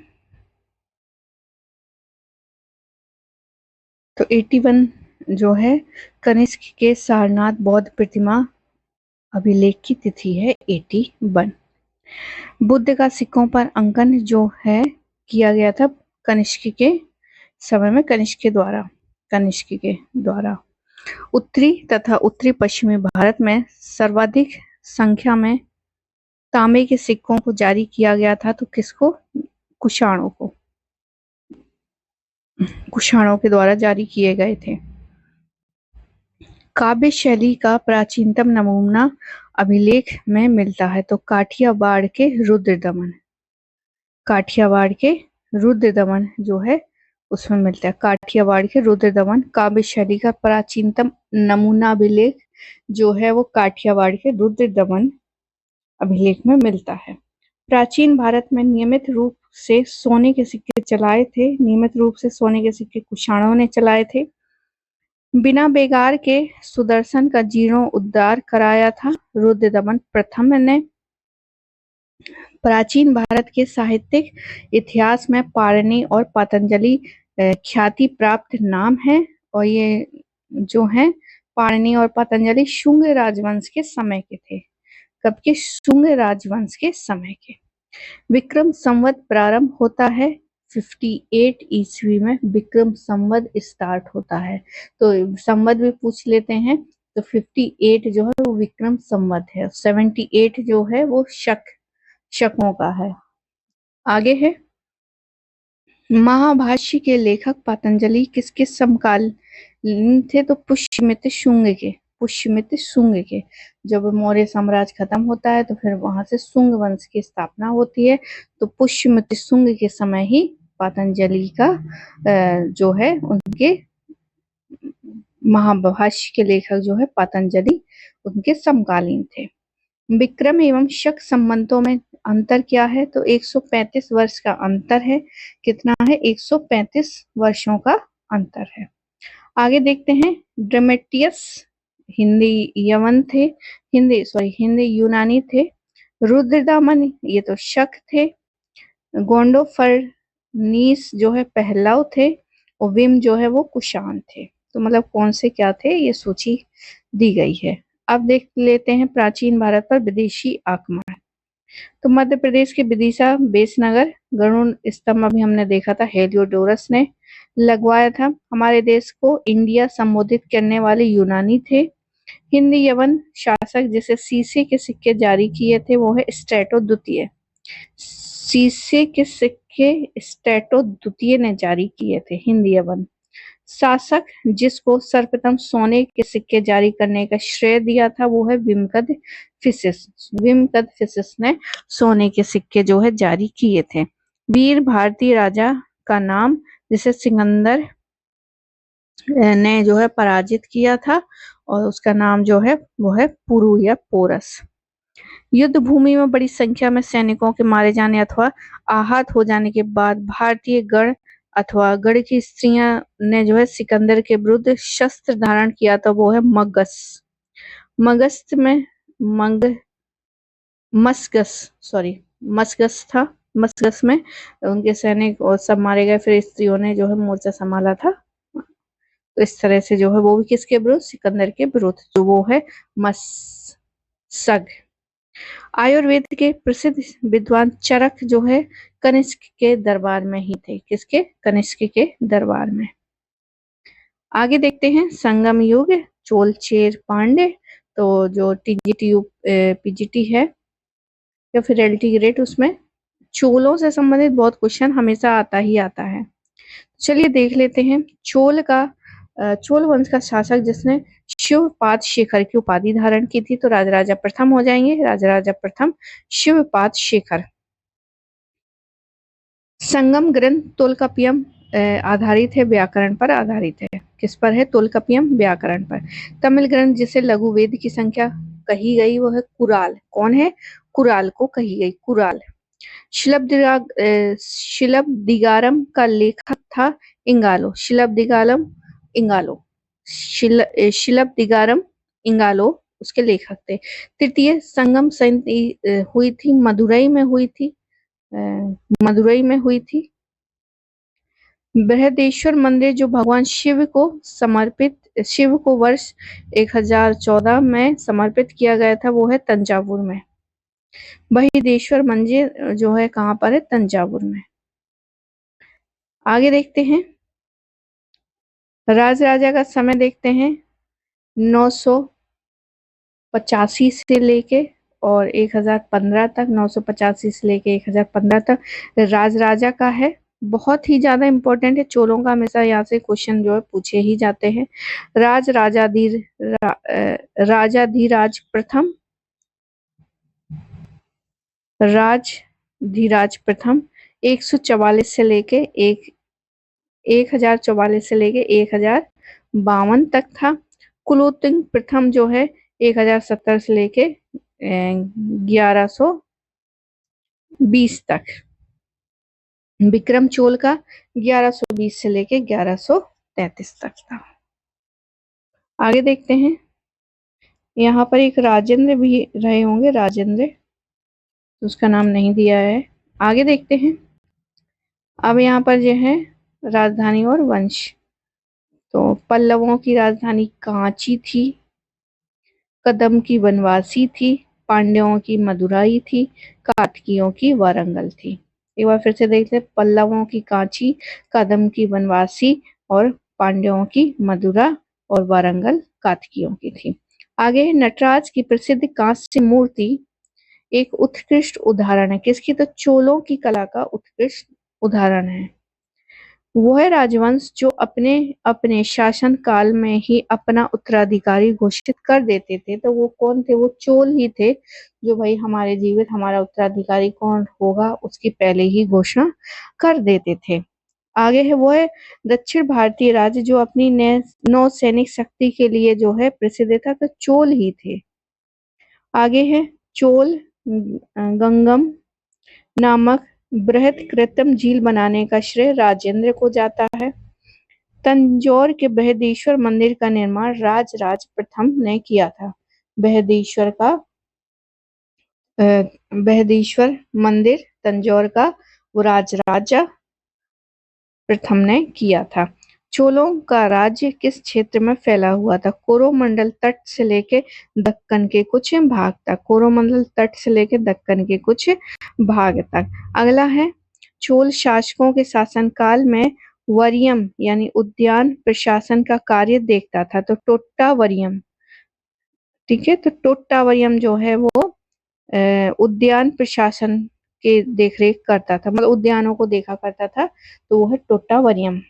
तो 81 जो है कनिष्क के सारनाथ बौद्ध प्रतिमा अभिलेख की तिथि है 81। बुद्ध का सिक्कों पर अंकन जो है किया गया था कनिष्क के समय में, कनिष्क के द्वारा। उत्तरी तथा उत्तरी पश्चिमी भारत में सर्वाधिक संख्या में तांबे के सिक्कों को जारी किया गया था। तो किसको? कुषाणों को। कुषाणों के द्वारा जारी किए गए थे। काव्य शैली का प्राचीनतम नमूना अभिलेख में मिलता है तो काठियावाड़ के रुद्रदमन। काठियावाड़ के रुद्रदमन जो है उसमें मिलता है। काठियावाड़ के रुद्रदमन काव्य शैली का प्राचीनतम नमूना अभिलेख जो है वो काठियावाड़ के रुद्रदमन अभिलेख में मिलता है। प्राचीन भारत में नियमित रूप से सोने के सिक्के चलाए थे। नियमित रूप से सोने के सिक्के कुषाणों ने चलाए थे। बिना बेगार के सुदर्शन का जीर्णोद्धार कराया था रुद्रदमन प्रथम ने। प्राचीन भारत के साहित्यिक इतिहास में पाणिनि और पतंजलि ख्याति प्राप्त नाम है, और ये जो है पाणिनि और पतंजलि शुंग राजवंश के समय के थे। कब के? शुंग राजवंश के समय के। विक्रम संवत प्रारंभ होता है 58 ईस्वी में। विक्रम संवत स्टार्ट होता है, तो संवत भी पूछ लेते हैं। तो 58 जो है वो विक्रम संवत है, 78 जो है वो शकों का है। आगे है महाभाष्य के लेखक पतंजलि किसके समकालीन थे? तो पुष्यमित्र शुंग के। जब मौर्य साम्राज्य खत्म होता है तो फिर वहां से शुंग वंश की स्थापना होती है, तो पुष्यमित्र शुंग के समय ही पतंजलि का जो है उनके महाभाष्य के लेखक जो है पतंजलि उनके समकालीन थे। विक्रम एवं शक संबंधों में अंतर क्या है? तो 135 वर्ष का अंतर है। कितना है? 135 वर्षों का अंतर है। आगे देखते हैं। ड्रमेटियस हिंदी यूनानी थे। रुद्रदामन ये तो शक थे। गोंडोफर्नीस जो है पहलव थे, और विम जो है वो कुषाण थे। तो मतलब कौन से क्या थे ये सूची दी गई है। अब देख लेते हैं प्राचीन भारत पर विदेशी आक्रमण। तो मध्य प्रदेश के विदिशा बेसनगर गरुड़ स्तंभ अभी हमने देखा था, हेलियोडोरस ने लगवाया था। हमारे देश को इंडिया संबोधित करने वाले यूनानी थे। हिंदी यवन शासक जिसे शीशे के सिक्के जारी किए थे वो है स्ट्रेटो द्वितीय। शीशे के सिक्के स्ट्रेटो द्वितीय ने जारी किए थे हिंदी यवन शासक। जिसको सर्वप्रथम सोने के सिक्के जारी करने का श्रेय दिया था वो है विमकद फिसिस ने सोने के सिक्के जो है जारी किए थे। वीर भारतीय राजा का नाम जिसे सिकंदर ने जो है पराजित किया था, और उसका नाम जो है वो है पुरु या पोरस। युद्ध भूमि में बड़ी संख्या में सैनिकों के मारे जाने अथवा आहत हो जाने के बाद भारतीय गण अथवा गढ़ की स्त्रियां ने जो है सिकंदर के विरुद्ध शस्त्र धारण किया था वो है मगध में मस्कस सॉरी मस्कस था। मस्कस में उनके सैनिक और सब मारे गए, फिर स्त्रियों ने जो है मोर्चा संभाला था। तो इस तरह से जो है वो भी किसके विरुद्ध, सिकंदर के विरुद्ध, जो वो है मत्सग। आयुर्वेद के प्रसिद्ध विद्वान चरक जो है कनिष्क के दरबार में ही थे। किसके? कनिष्क के दरबार में। आगे देखते हैं संगम युग, चोल चेर पांडे। तो जो टीजीटी पीजीटी है या फिर एलटी ग्रेड, उसमें चोलों से संबंधित बहुत क्वेश्चन हमेशा आता ही आता है। चलिए देख लेते हैं। चोल वंश का शासक जिसने शिवपाद शेखर की उपाधि धारण की थी, तो राजराजा प्रथम हो जाएंगे। राजराजा प्रथम शिवपाद शेखर। संगम ग्रंथ तोलकाप्पियम आधारित है, व्याकरण पर आधारित है। किस पर है? तोलकाप्पियम व्याकरण पर। तमिल ग्रंथ जिसे लघु वेद की संख्या कही गई वो है कुराल। कौन है? कुराल को कही गई, कुराल। शिलब्दिगारम का लेखक था इंगालो। शिलब्दिगारम इंगालो उसके लेखक थे। तृतीय संगम संधि हुई थी मदुरई में हुई थी। बृहदेश्वर मंदिर जो भगवान शिव को वर्ष 1014 में समर्पित किया गया था, वो है तंजावुर में। बृहदेश्वर मंदिर जो है कहाँ पर है? तंजावुर में। आगे देखते हैं। राजराजा का समय देखते हैं। 985 से लेके और 1015 तक, 985 से लेके 1015 तक राजराजा का है। बहुत ही ज्यादा इंपॉर्टेंट है। चोलों का हमेशा यहाँ से क्वेश्चन जो है पूछे ही जाते हैं। राजाधिराज प्रथम 144 से लेके 1044 से लेके 1052 तक था। कुलोत्तुंग प्रथम जो है 1070 से लेके 1120 तक। विक्रम चोल का 1120 से लेके 1133 तक था। आगे देखते हैं। यहाँ पर एक राजेंद्र भी रहे होंगे, राजेंद्र, तो उसका नाम नहीं दिया है। आगे देखते हैं। अब यहाँ पर जो है राजधानी और वंश, तो पल्लवों की राजधानी कांची थी, कदम की बनवासी थी, पांड्यों की मदुराई थी, कातकियों की वारंगल थी। एक बार फिर से देख ले। पल्लवों की कांची, कदम की बनवासी और पांड्यों की मदुरा और वारंगल कातकियों की थी। आगे नटराज की प्रसिद्ध कांस्य मूर्ति एक उत्कृष्ट उदाहरण है। किसकी? तो चोलों की कला का उत्कृष्ट उदाहरण है। वह राजवंश जो अपने अपने शासन काल में ही अपना उत्तराधिकारी घोषित कर देते थे, तो वो कौन थे? वो चोल ही थे, जो भाई हमारे जीवित हमारा उत्तराधिकारी कौन होगा उसकी पहले ही घोषणा कर देते थे। आगे है वो है दक्षिण भारतीय राज्य जो अपनी नौ सैनिक शक्ति के लिए जो है प्रसिद्ध था, तो चोल ही थे। आगे है चोल गंगम नामक बृहद कृत्रिम झील बनाने का श्रेय राजेंद्र को जाता है। तंजौर के बृहदेश्वर मंदिर का निर्माण राजराज प्रथम ने किया था। बृहदेश्वर मंदिर तंजौर का वो राजराजा प्रथम ने किया था। चोलों का राज्य किस क्षेत्र में फैला हुआ था? कोरोमंडल तट से लेके दक्कन के कुछ भाग तक। कोरोमंडल तट से लेके दक्कन के कुछ भाग तक। अगला है चोल शासकों के शासनकाल में वरियम यानी उद्यान प्रशासन का कार्य देखता था, तो टोट्टा वरियम। ठीक है, तो टोट्टा वरियम जो है वो उद्यान प्रशासन के देखरेख करता था, मतलब उद्यानों को देखा करता था, तो वो है टोट्टा वरियम।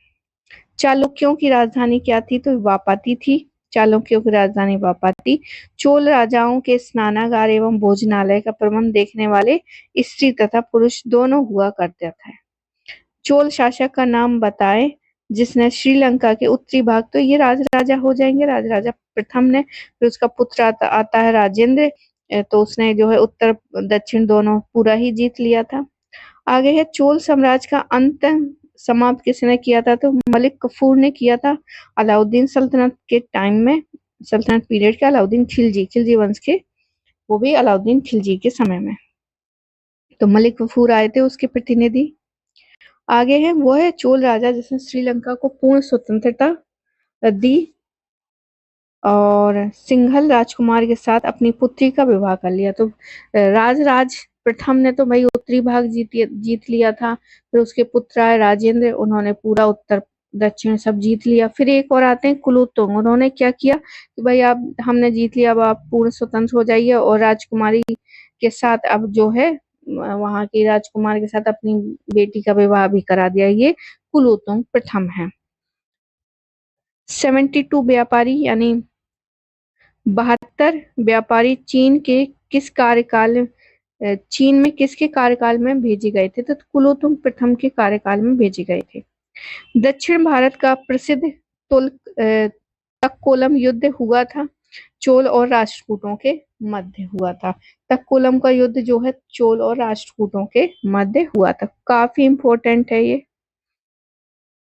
चालुक्यों की राजधानी क्या थी? तो वापाती थी। चालुक्यों की राजधानी वापाती। चोल राजाओं के स्नानागार एवं भोजनालय का प्रबंध देखने वाले स्त्री तथा पुरुष दोनों हुआ करते थे। चोल शासक का नाम बताए जिसने श्रीलंका के उत्तरी भाग, तो ये राजराजा हो जाएंगे, राजराजा प्रथम ने। फिर उसका पुत्र आता है राजेंद्र, तो उसने जो है उत्तर दक्षिण दोनों पूरा ही जीत लिया था। आगे है चोल साम्राज्य का अंत समाप्त किसने किया था? तो मलिक कफूर ने किया था अलाउद्दीन सल्तनत के टाइम में, सल्तनत पीरियड के। अलाउद्दीन खिलजी वंश के वो भी अलाउद्दीन खिलजी के समय में। तो मलिक कफूर आए थे उसके प्रतिनिधि। आगे है वो है चोल राजा जिसने श्रीलंका को पूर्ण स्वतंत्रता दी और सिंघल राजकुमार के साथ अपनी पुत्री का विवाह कर लिया। तो राज प्रथम ने तो भाई उत्तरी भाग जीत लिया था। फिर उसके पुत्र आए राजेंद्र, उन्होंने पूरा उत्तर दक्षिण सब जीत लिया। फिर एक और आते हैं कुलोत्तुंग, उन्होंने क्या किया कि भाई आप हमने जीत लिया, अब आप पूर्ण स्वतंत्र हो जाइए और राजकुमारी के साथ अब जो है वहां की राजकुमार के साथ अपनी बेटी का विवाह भी करा दिया। ये कुलोत्तुंग प्रथम है। 72 व्यापारी यानी 72 व्यापारी चीन में किसके कार्यकाल में भेजे गए थे? तो कुलोत्तुंग प्रथम के कार्यकाल में भेजे गए थे। दक्षिण भारत का प्रसिद्ध तक्कोलम युद्ध हुआ था, चोल और राष्ट्रकूटों के मध्य हुआ था। तक्कोलम का युद्ध जो है चोल और राष्ट्रकूटों के मध्य हुआ था। काफी इंपॉर्टेंट है ये।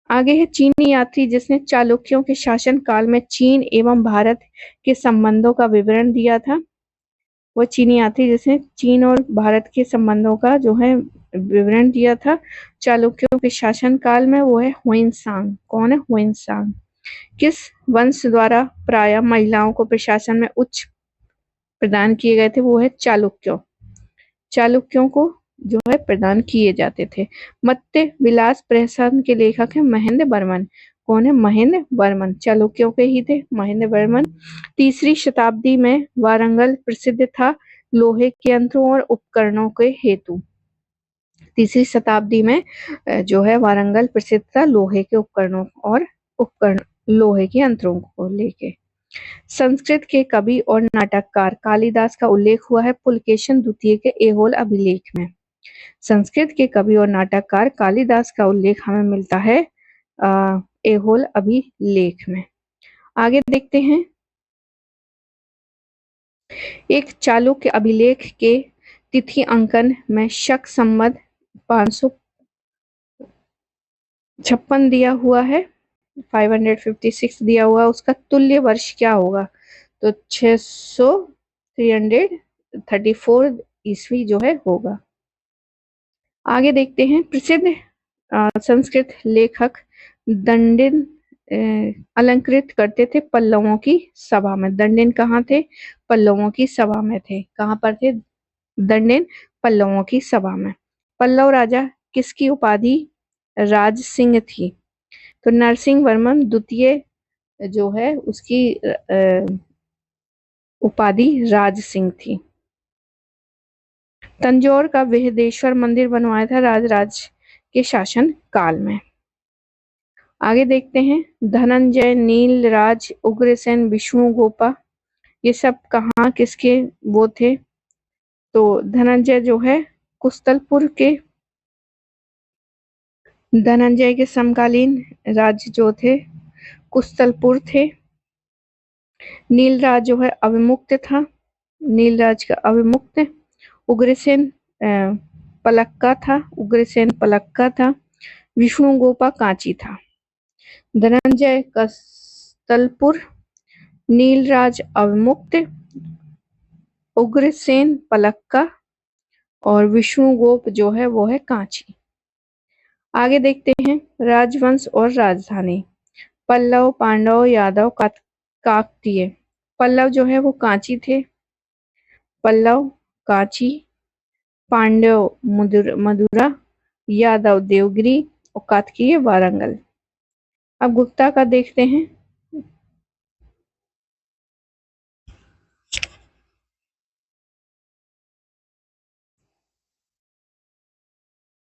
आगे है चीनी यात्री जिसने चालुक्यों के शासन काल में चीन एवं भारत के संबंधों का विवरण दिया था। वो चीनी यात्री जिसने चीन और भारत के संबंधों का जो है विवरण दिया था चालुक्यों के शासन काल में, वो है हुइनसांग। कौन है? हुइनसांग। किस वंश द्वारा प्रायः महिलाओं को प्रशासन में उच्च प्रदान किए गए थे? वो है चालुक्यों को जो है प्रदान किए जाते थे। मत्स्य विलास प्रहसन के लेखक है महेंद्र वर्मन। कौन है? महेंद्र वर्मन। चालुक्यों के ही थे महेंद्र वर्मन। 3री शताब्दी में वारंगल प्रसिद्ध था लोहे के यंत्रों और उपकरणों के हेतु। 3री शताब्दी में जो है वारंगल प्रसिद्ध था लोहे के उपकरणों और लोहे के यंत्रों को लेके। संस्कृत के कवि और नाटककार कालिदास का उल्लेख हुआ है पुलकेशन द्वितीय के ऐहोल अभिलेख में। संस्कृत के कवि और नाटककार कालिदास का उल्लेख हमें मिलता है ऐहोल अभिलेख में। आगे देखते हैं, एक चालुक्य अभिलेख के तिथि अंकन में शक संवत 556 दिया हुआ है, 556 दिया हुआ है। उसका तुल्य वर्ष क्या होगा? तो 334 ईस्वी जो है होगा। आगे देखते हैं, प्रसिद्ध संस्कृत लेखक दंडिन अलंकृत करते थे पल्लवों की सभा में। दंडिन कहाँ थे? पल्लवों की सभा में थे। कहाँ पर थे दंडिन? पल्लवों की सभा में। पल्लव राजा किसकी उपाधि राज सिंह थी? तो नरसिंह वर्मन द्वितीय जो है उसकी उपाधि राज सिंह थी। तंजौर का बृहदेश्वर मंदिर बनवाया था राज के शासन काल में। आगे देखते हैं, धनंजय, नीलराज, उग्रसेन, विष्णु गोपा, ये सब कहाँ किसके वो थे? तो धनंजय जो है कुस्तलपुर के, धनंजय के समकालीन राज्य जो थे कुस्तलपुर थे। नीलराज जो है अविमुक्त था, नीलराज का अविमुक्त। उग्रसेन पलक्का था। विष्णु गोपा कांची था। धनंजय कुस्तलपुर, नीलराज अविमुक्त, उग्रसेन पलक्का और विष्णुगोप जो है वो है कांची। आगे देखते हैं, राजवंश और राजधानी। पल्लव, पांडव, यादव, काकतीय। पल्लव जो है वो कांची थे, पल्लव कांची, पांडव मदुरा, यादव देवगिरी और काकतीय वारंगल। अब गुप्ता का देखते हैं।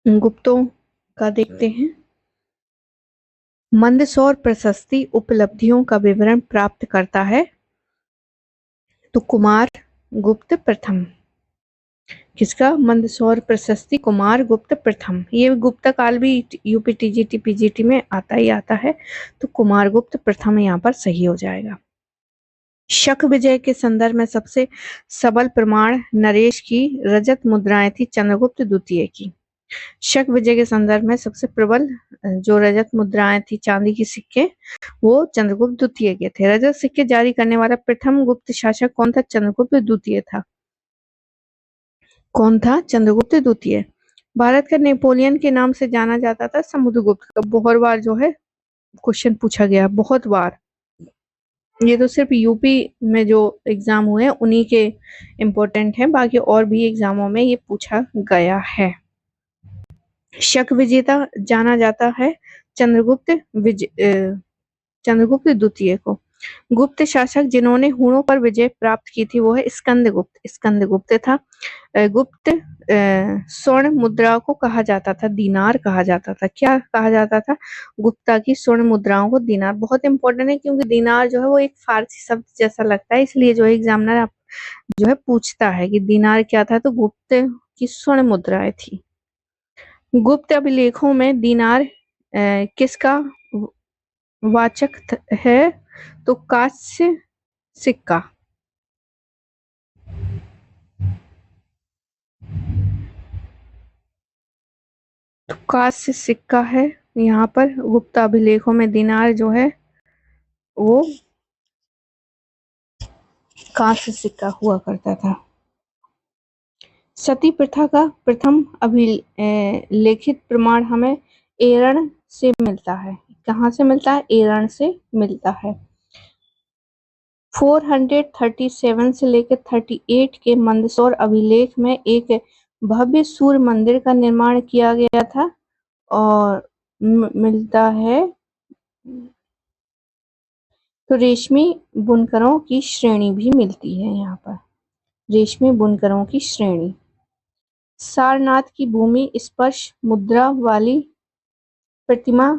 गुप्तों का देखते हैं, मंदसौर प्रशस्ति उपलब्धियों का विवरण प्राप्त करता है तो कुमार गुप्त प्रथम। किसका? मंदसौर प्रशस्ति कुमार गुप्त प्रथम। ये गुप्ता काल भी यूपी टीजीटी पीजीटी में आता ही आता है, तो कुमार गुप्त प्रथम यहाँ पर सही हो जाएगा। शक विजय के संदर्भ में सबसे सबल प्रमाण नरेश की रजत मुद्राएं थी चंद्रगुप्त द्वितीय की। शक विजय के संदर्भ में सबसे प्रबल जो रजत मुद्राएं थी चांदी की सिक्के वो चंद्रगुप्त द्वितीय के थे। रजत सिक्के जारी करने वाला प्रथम गुप्त शासक कौन था? चंद्रगुप्त द्वितीय था। कौन था? चंद्रगुप्त द्वितीय। भारत का नेपोलियन के नाम से जाना जाता था समुद्रगुप्त का। बहुत बार जो है क्वेश्चन पूछा गया, बहुत बार। ये तो सिर्फ यूपी में जो एग्जाम हुए हैं उन्हीं के इम्पोर्टेंट हैं, बाकी और भी एग्जामों में ये पूछा गया है। शक विजेता जाना जाता है चंद्रगुप्त द्वितीय को। गुप्त शासक जिन्होंने हुणों पर विजय प्राप्त की थी वो है स्कंदगुप्त था। गुप्त स्वर्ण मुद्राओं को कहा जाता था दीनार कहा जाता था। क्या कहा जाता था? गुप्ता की स्वर्ण मुद्राओं को दीनार। बहुत इंपॉर्टेंट है क्योंकि दीनार जो है वो एक फारसी शब्द जैसा लगता है, इसलिए जो है एग्जामिनर जो है पूछता है कि दीनार क्या था, तो गुप्त की स्वर्ण मुद्राएं थी। गुप्त अभिलेखों में दीनार किसका वाचक है? तो कांस्य सिक्का। तो कांस्य सिक्का है यहाँ पर। गुप्त अभिलेखों में दीनार जो है वो कांस्य सिक्का हुआ करता था। सती प्रथा का प्रथम अभिलेखित प्रमाण हमें एरण से मिलता है। कहाँ से मिलता है? एरण से मिलता है। 437 से लेकर 38 के मंदसौर अभिलेख में एक भव्य सूर्य मंदिर का निर्माण किया गया था और मिलता है। तो रेशमी बुनकरों की श्रेणी भी मिलती है यहाँ पर, रेशमी बुनकरों की श्रेणी। सारनाथ की भूमि स्पर्श मुद्रा वाली प्रतिमा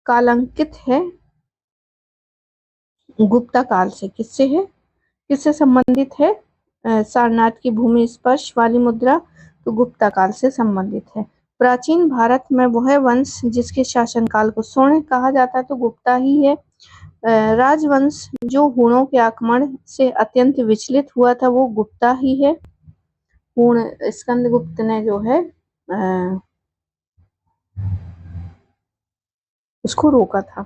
कालंकित है गुप्ता काल से। किससे है? किससे संबंधित है? सारनाथ की भूमि स्पर्श वाली मुद्रा तो गुप्ता काल से संबंधित है। प्राचीन भारत में वह वंश जिसके शासनकाल को स्वर्ण कहा जाता है तो गुप्ता ही है। राजवंश जो हुणों के आक्रमण से अत्यंत विचलित हुआ था वो गुप्ता ही है। हुण स्कंदगुप्त ने जो है उसको रोका था।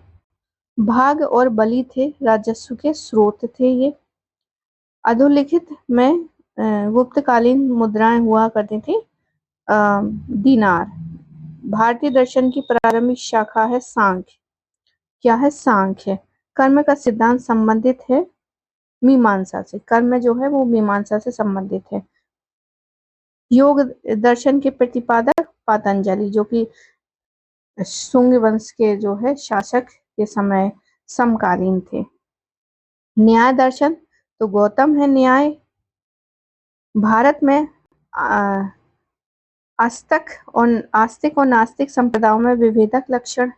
भाग और बलि थे राजस्व के स्रोत थे ये। अधोलिखित में गुप्तकालीन मुद्राएं हुआ करती थी दीनार। भारतीय दर्शन की प्रारंभिक शाखा है सांख्य। क्या है? सांख्य। कर्म का सिद्धांत संबंधित है मीमांसा से। कर्म जो है वो मीमांसा से संबंधित है। योग दर्शन के प्रतिपादक पातंजलि, जो कि शुंग वंश के जो है शासक के समय समकालीन थे। न्याय दर्शन तो गौतम है। न्याय भारत में आस्तिक और नास्तिक संप्रदायों में विभेदक लक्षण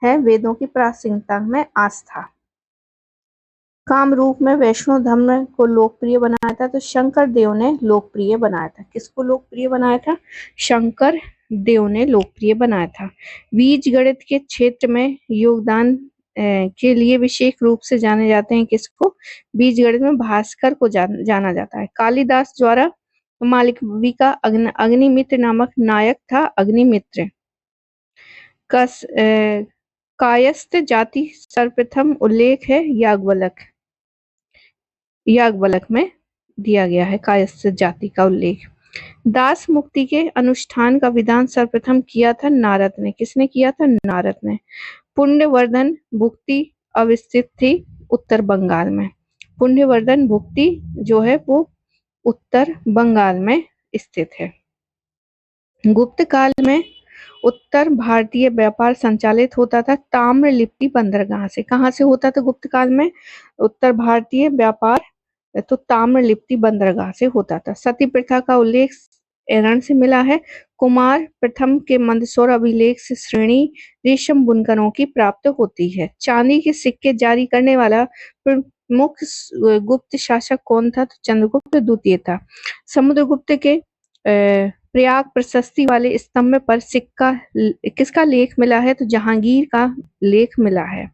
है। वेदों की प्रासंगिकता में आस्था। काम रूप में वैष्णव धर्म को लोकप्रिय बनाया था तो शंकर देव ने लोकप्रिय बनाया था। किसको लोकप्रिय बनाया था? शंकर देव ने लोकप्रिय बनाया था। बीज गणित के क्षेत्र में योगदान के लिए विशेष रूप से जाने जाते हैं। किसको? बीज गणित में भास्कर को जाना जाता है। कालिदास द्वारा मालवी का अग्निमित्र नामक नायक था। अग्निमित्र कायस्थ जाति सर्वप्रथम उल्लेख है याज्ञवल्क में दिया गया है कायस्थ जाति का उल्लेख। दास मुक्ति के अनुष्ठान का विधान सर्वप्रथम किया था नारद ने। किसने किया था? नारद ने। पुण्यवर्धन भुक्ति अवस्थित थी उत्तर बंगाल में। पुण्यवर्धन भुक्ति जो है वो उत्तर बंगाल में स्थित है। गुप्त काल में उत्तर भारतीय व्यापार संचालित होता था ताम्रलिप्ति बंदरगाह से। कहाँ से होता था गुप्त काल में उत्तर भारतीय व्यापार? तो ताम्रलिप्ति बंदरगाह से होता था। सती प्रथा का उल्लेख एरण से मिला है। कुमार प्रथम के मंदसौर अभिलेख से श्रेणी रेशम बुनकरों की प्राप्त होती है। चांदी के सिक्के जारी करने वाला प्रमुख गुप्त शासक कौन था? तो चंद्रगुप्त द्वितीय था। समुद्रगुप्त के प्रयाग प्रशस्ति वाले स्तंभ पर सिक्का किसका लेख मिला है? तो जहांगीर का लेख मिला है।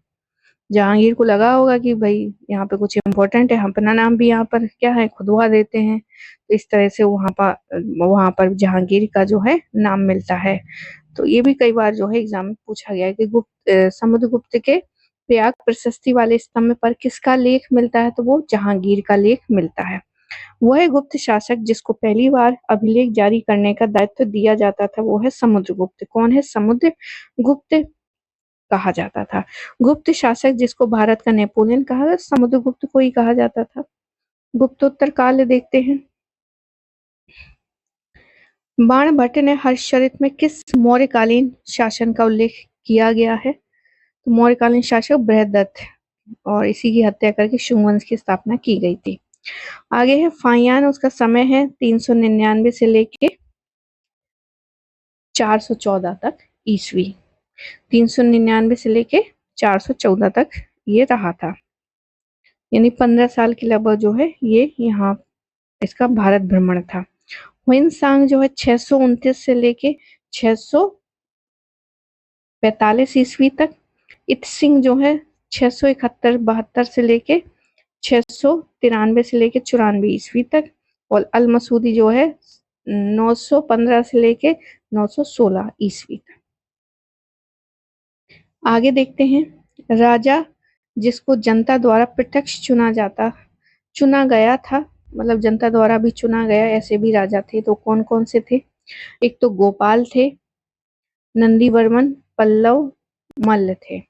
जहांगीर को लगा होगा कि भाई यहाँ पे कुछ इम्पोर्टेंट है, हम अपना नाम भी यहाँ पर क्या है खुदवा देते हैं, तो इस तरह से वहां पर जहांगीर का जो है नाम मिलता है। तो ये भी कई बार जो है एग्जाम में पूछा गया है कि समुद्रगुप्त के प्रयाग प्रशस्ति वाले स्तंभ पर किसका लेख मिलता है? तो वो जहांगीर का लेख मिलता है। वह गुप्त शासक जिसको पहली बार अभिलेख जारी करने का दायित्व दिया जाता था वो है समुद्रगुप्त। कौन है? समुद्रगुप्त कहा जाता था। गुप्त शासक जिसको भारत का नेपोलियन कहा था, समुद्रगुप्त को ही कहा जाता था। गुप्तोत्तर काल देखते हैं। बाणभट्ट ने हर्षचरित में किस मौर्यकालीन शासन का उल्लेख किया गया है? तो मौर्यकालीन शासक बृहद्रथ, और इसी की हत्या करके शुंग वंश की स्थापना की गई थी। आगे है फाहियान, उसका समय है 399 से लेके 414 तक ईस्वी। 399 से लेके 414 तक ये रहा था, यानी 15 साल के लगभग जो है ये यहाँ इसका भारत भ्रमण था। हुइनसांग जो है 629 से लेके 645 ईस्वी तक। इत्सिंग जो है 671-72 से लेके 693 से लेके 94 ईस्वी तक। और अल मसूदी जो है 915 से लेके 916 ईस्वी तक। आगे देखते हैं, राजा जिसको जनता द्वारा प्रत्यक्ष चुना गया था, मतलब जनता द्वारा भी चुना गया, ऐसे भी राजा थे, तो कौन कौन से थे? एक तो गोपाल थे, नंदीवर्मन, पल्लव, मल्ल थे।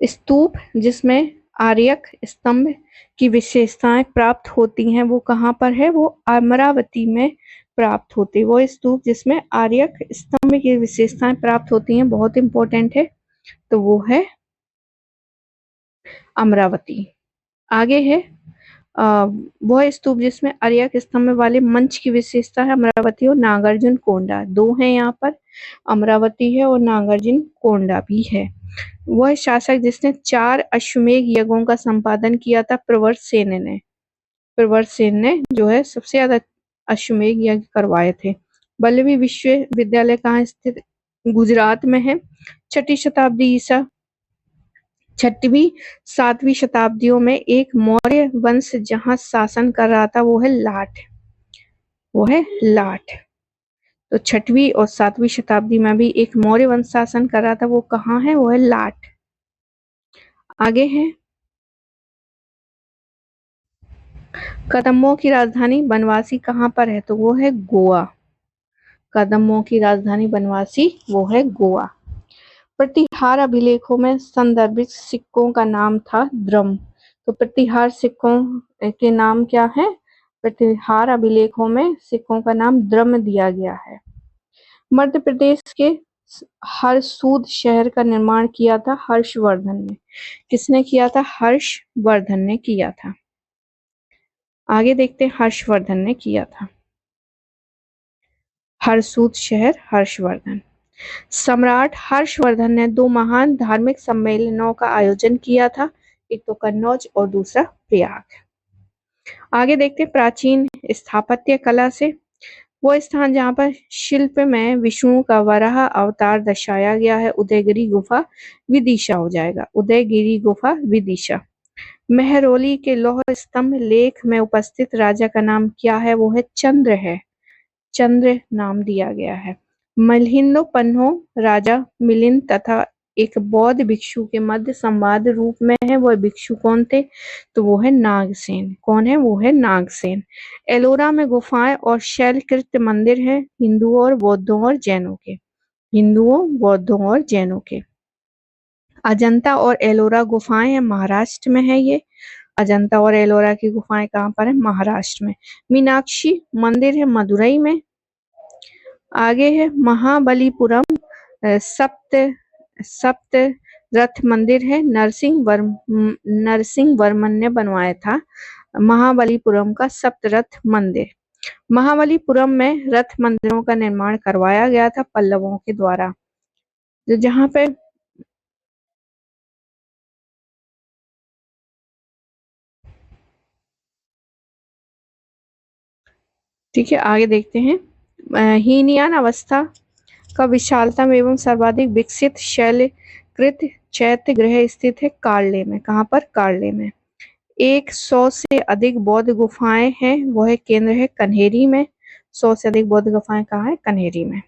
स्तूप जिसमें आर्यक स्तंभ की विशेषताएं प्राप्त होती हैं वो कहाँ पर है? वो अमरावती में प्राप्त होती है। वो स्तूप जिसमें आर्यक स्तंभ की विशेषताएं प्राप्त होती हैं, बहुत इंपॉर्टेंट है, तो वो है अमरावती। आगे है वह स्तूप जिसमें आर्यक स्तंभ वाले मंच की विशेषता है अमरावती और नागार्जुन कोंडा। दो हैं यहाँ पर, अमरावती है और नागार्जुन कोंडा भी है। वह शासक जिसने 4 अश्वमेध यज्ञों का संपादन किया था प्रवरसेन ने। प्रवरसेन ने जो है सबसे ज्यादा अश्वमेध यज्ञ करवाए थे। वल्लभी विश्वविद्यालय कहाँ स्थित? गुजरात में है। 6वीं शताब्दी ईसा 6वीं 7वीं शताब्दियों में एक मौर्य वंश जहां शासन कर रहा था वो है लाट। तो 6वीं और 7वीं शताब्दी में भी एक मौर्य वंश शासन कर रहा था, वो कहाँ है? वो है लाट। आगे है कदम्बों की राजधानी बनवासी कहाँ पर है? तो वो है गोवा। कदम्बों की राजधानी बनवासी वो है गोवा। प्रतिहार अभिलेखों में संदर्भित सिक्कों का नाम था द्रम। तो प्रतिहार सिक्कों के नाम क्या है? प्रतिहार अभिलेखों में सिक्कों का नाम द्रम दिया गया है। मध्य प्रदेश के हरसूद शहर का निर्माण किया था हर्षवर्धन ने। किसने किया था? हर्षवर्धन ने किया था। आगे देखते हैं, हर्षवर्धन ने किया था हरसूद शहर, हर्षवर्धन। सम्राट हर्षवर्धन ने 2 महान धार्मिक सम्मेलनों का आयोजन किया था, एक तो कन्नौज और दूसरा प्रयाग। आगे देखते हैं प्राचीन स्थापत्य कला से। वो स्थान जहाँ पर शिल्प में विष्णु का वराह अवतार दर्शाया गया है, उदयगिरी गुफा विदिशा हो जाएगा। उदयगिरी गुफा विदिशा। मेहरौली के लौह स्तंभ लेख में उपस्थित राजा का नाम क्या है? वो है चंद्र है। चंद्र नाम दिया गया है। मल्हिंदो पन्हो राजा मिलिंद तथा एक बौद्ध भिक्षु के मध्य संवाद रूप में है। वह भिक्षु कौन थे? तो वो है नागसेन। कौन है? वो है नागसेन। एलोरा में गुफाएं और शैलकृत मंदिर है हिंदुओं और बौद्धों और जैनों के। हिंदुओं, बौद्धों और जैनों के। अजंता और एलोरा गुफाएं है, महाराष्ट्र में है ये। अजंता और एलोरा की गुफाएं कहाँ पर है? महाराष्ट्र में। मीनाक्षी मंदिर है मदुरई में। आगे है महाबलीपुरम सप्त रथ मंदिर है, नरसिंह वर्मन ने बनवाया था महाबलीपुरम का सप्तरथ मंदिर। महाबलीपुरम में रथ मंदिरों का निर्माण करवाया गया था पल्लवों के द्वारा। जहाँ पे ठीक है, आगे देखते हैं। हीनयान अवस्था का विशालतम एवं सर्वाधिक विकसित शैलकृत चैत्य गृह स्थित है कार्ले में। कहाँ पर? कार्ले में। 100 से अधिक बौद्ध गुफाएं हैं, वह केंद्र है कन्हेरी में। 100 से अधिक बौद्ध गुफाएं कहाँ है? कन्हेरी में।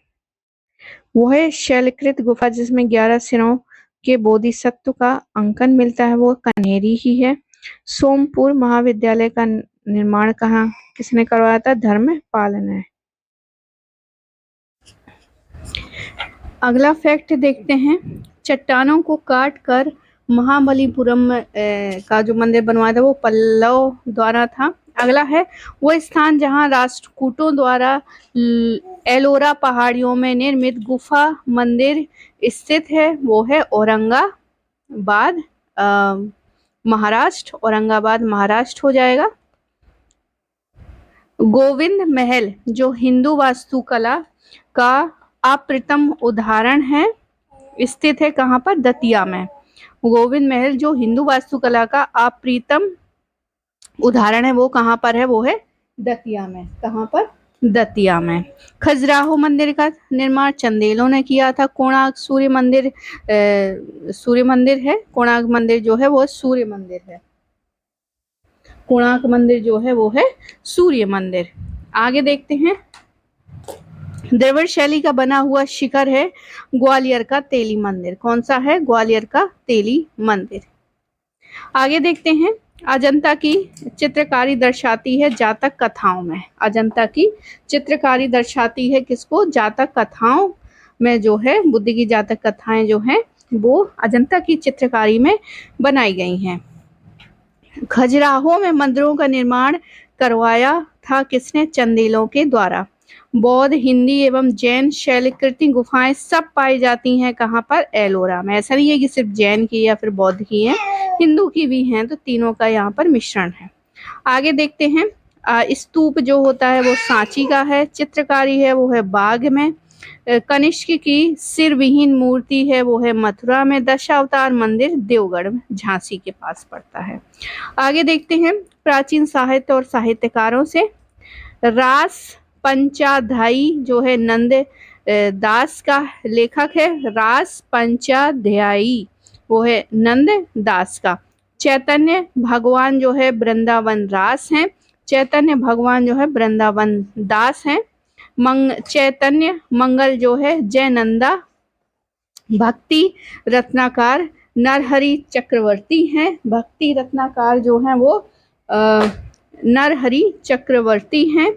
वह शैलकृत गुफा जिसमें 11 सिरों के बोधिसत्व का अंकन मिलता है वो कन्हेरी ही है। सोमपुर महाविद्यालय का निर्माण कहाँ किसने करवाया था? धर्मपाल ने। अगला फैक्ट देखते हैं। चट्टानों को काट कर महाबलीपुरम का जो मंदिर बनवाया था वो पल्लव द्वारा था। अगला है वो स्थान जहां राष्ट्रकूटों द्वारा एलोरा पहाड़ियों में निर्मित गुफा मंदिर स्थित है, वो है औरंगाबाद महाराष्ट्र। औरंगाबाद महाराष्ट्र हो जाएगा। गोविंद महल जो हिंदू वास्तुकला का अप्रतिम उदाहरण है, स्थित है कहाँ पर? दतिया में। गोविंद महल जो हिंदू वास्तुकला का अप्रतिम उदाहरण है वो कहाँ पर है? वो है दतिया में। कहाँ पर? दतिया में। खजुराहो मंदिर का निर्माण चंदेलों ने किया था। कोणार्क सूर्य मंदिर सूर्य मंदिर है। कोणार्क मंदिर जो है वो सूर्य मंदिर है। कोणार्क मंदिर जो है वो है सूर्य मंदिर। आगे देखते हैं। द्रविड़ शैली का बना हुआ शिखर है ग्वालियर का तेली मंदिर। कौन सा है? ग्वालियर का तेली मंदिर। आगे देखते हैं। अजंता की चित्रकारी दर्शाती है जातक कथाओं में। अजंता की चित्रकारी दर्शाती है किसको? जातक कथाओं में जो है बुद्ध की जातक कथाएं जो हैं वो अजंता की चित्रकारी में बनाई गई हैं। खजुराहो में मंदिरों का निर्माण करवाया था किसने? चंदेलों के द्वारा। बौद्ध, हिंदी एवं जैन शैलकृति गुफाएं सब पाई जाती हैं कहाँ पर? एलोरा में। ऐसा नहीं है कि सिर्फ जैन की या फिर बौद्ध की है, हिंदू की भी हैं, तो तीनों का यहाँ पर मिश्रण है। आगे देखते हैं। स्तूप जो होता है वो सांची का है। चित्रकारी है वो है बाग में। कनिष्क की सिर विहीन मूर्ति है वो है मथुरा में। दशावतार मंदिर देवगढ़ में, झांसी के पास पड़ता है। आगे देखते हैं। प्राचीन साहित्य और साहित्यकारों से रास पंचाध्यायी जो है नंद दास का लेखक है। रास पंचाध्यायी वो है नंद दास का। चैतन्य भगवान जो है वृंदावन रास हैं। चैतन्य भगवान जो है वृंदावन दास हैं। चैतन्य मंगल जो है जयनंदा। भक्ति रत्नाकार नरहरि चक्रवर्ती हैं। भक्ति रत्नाकार जो हैं वो नरहरि चक्रवर्ती हैं।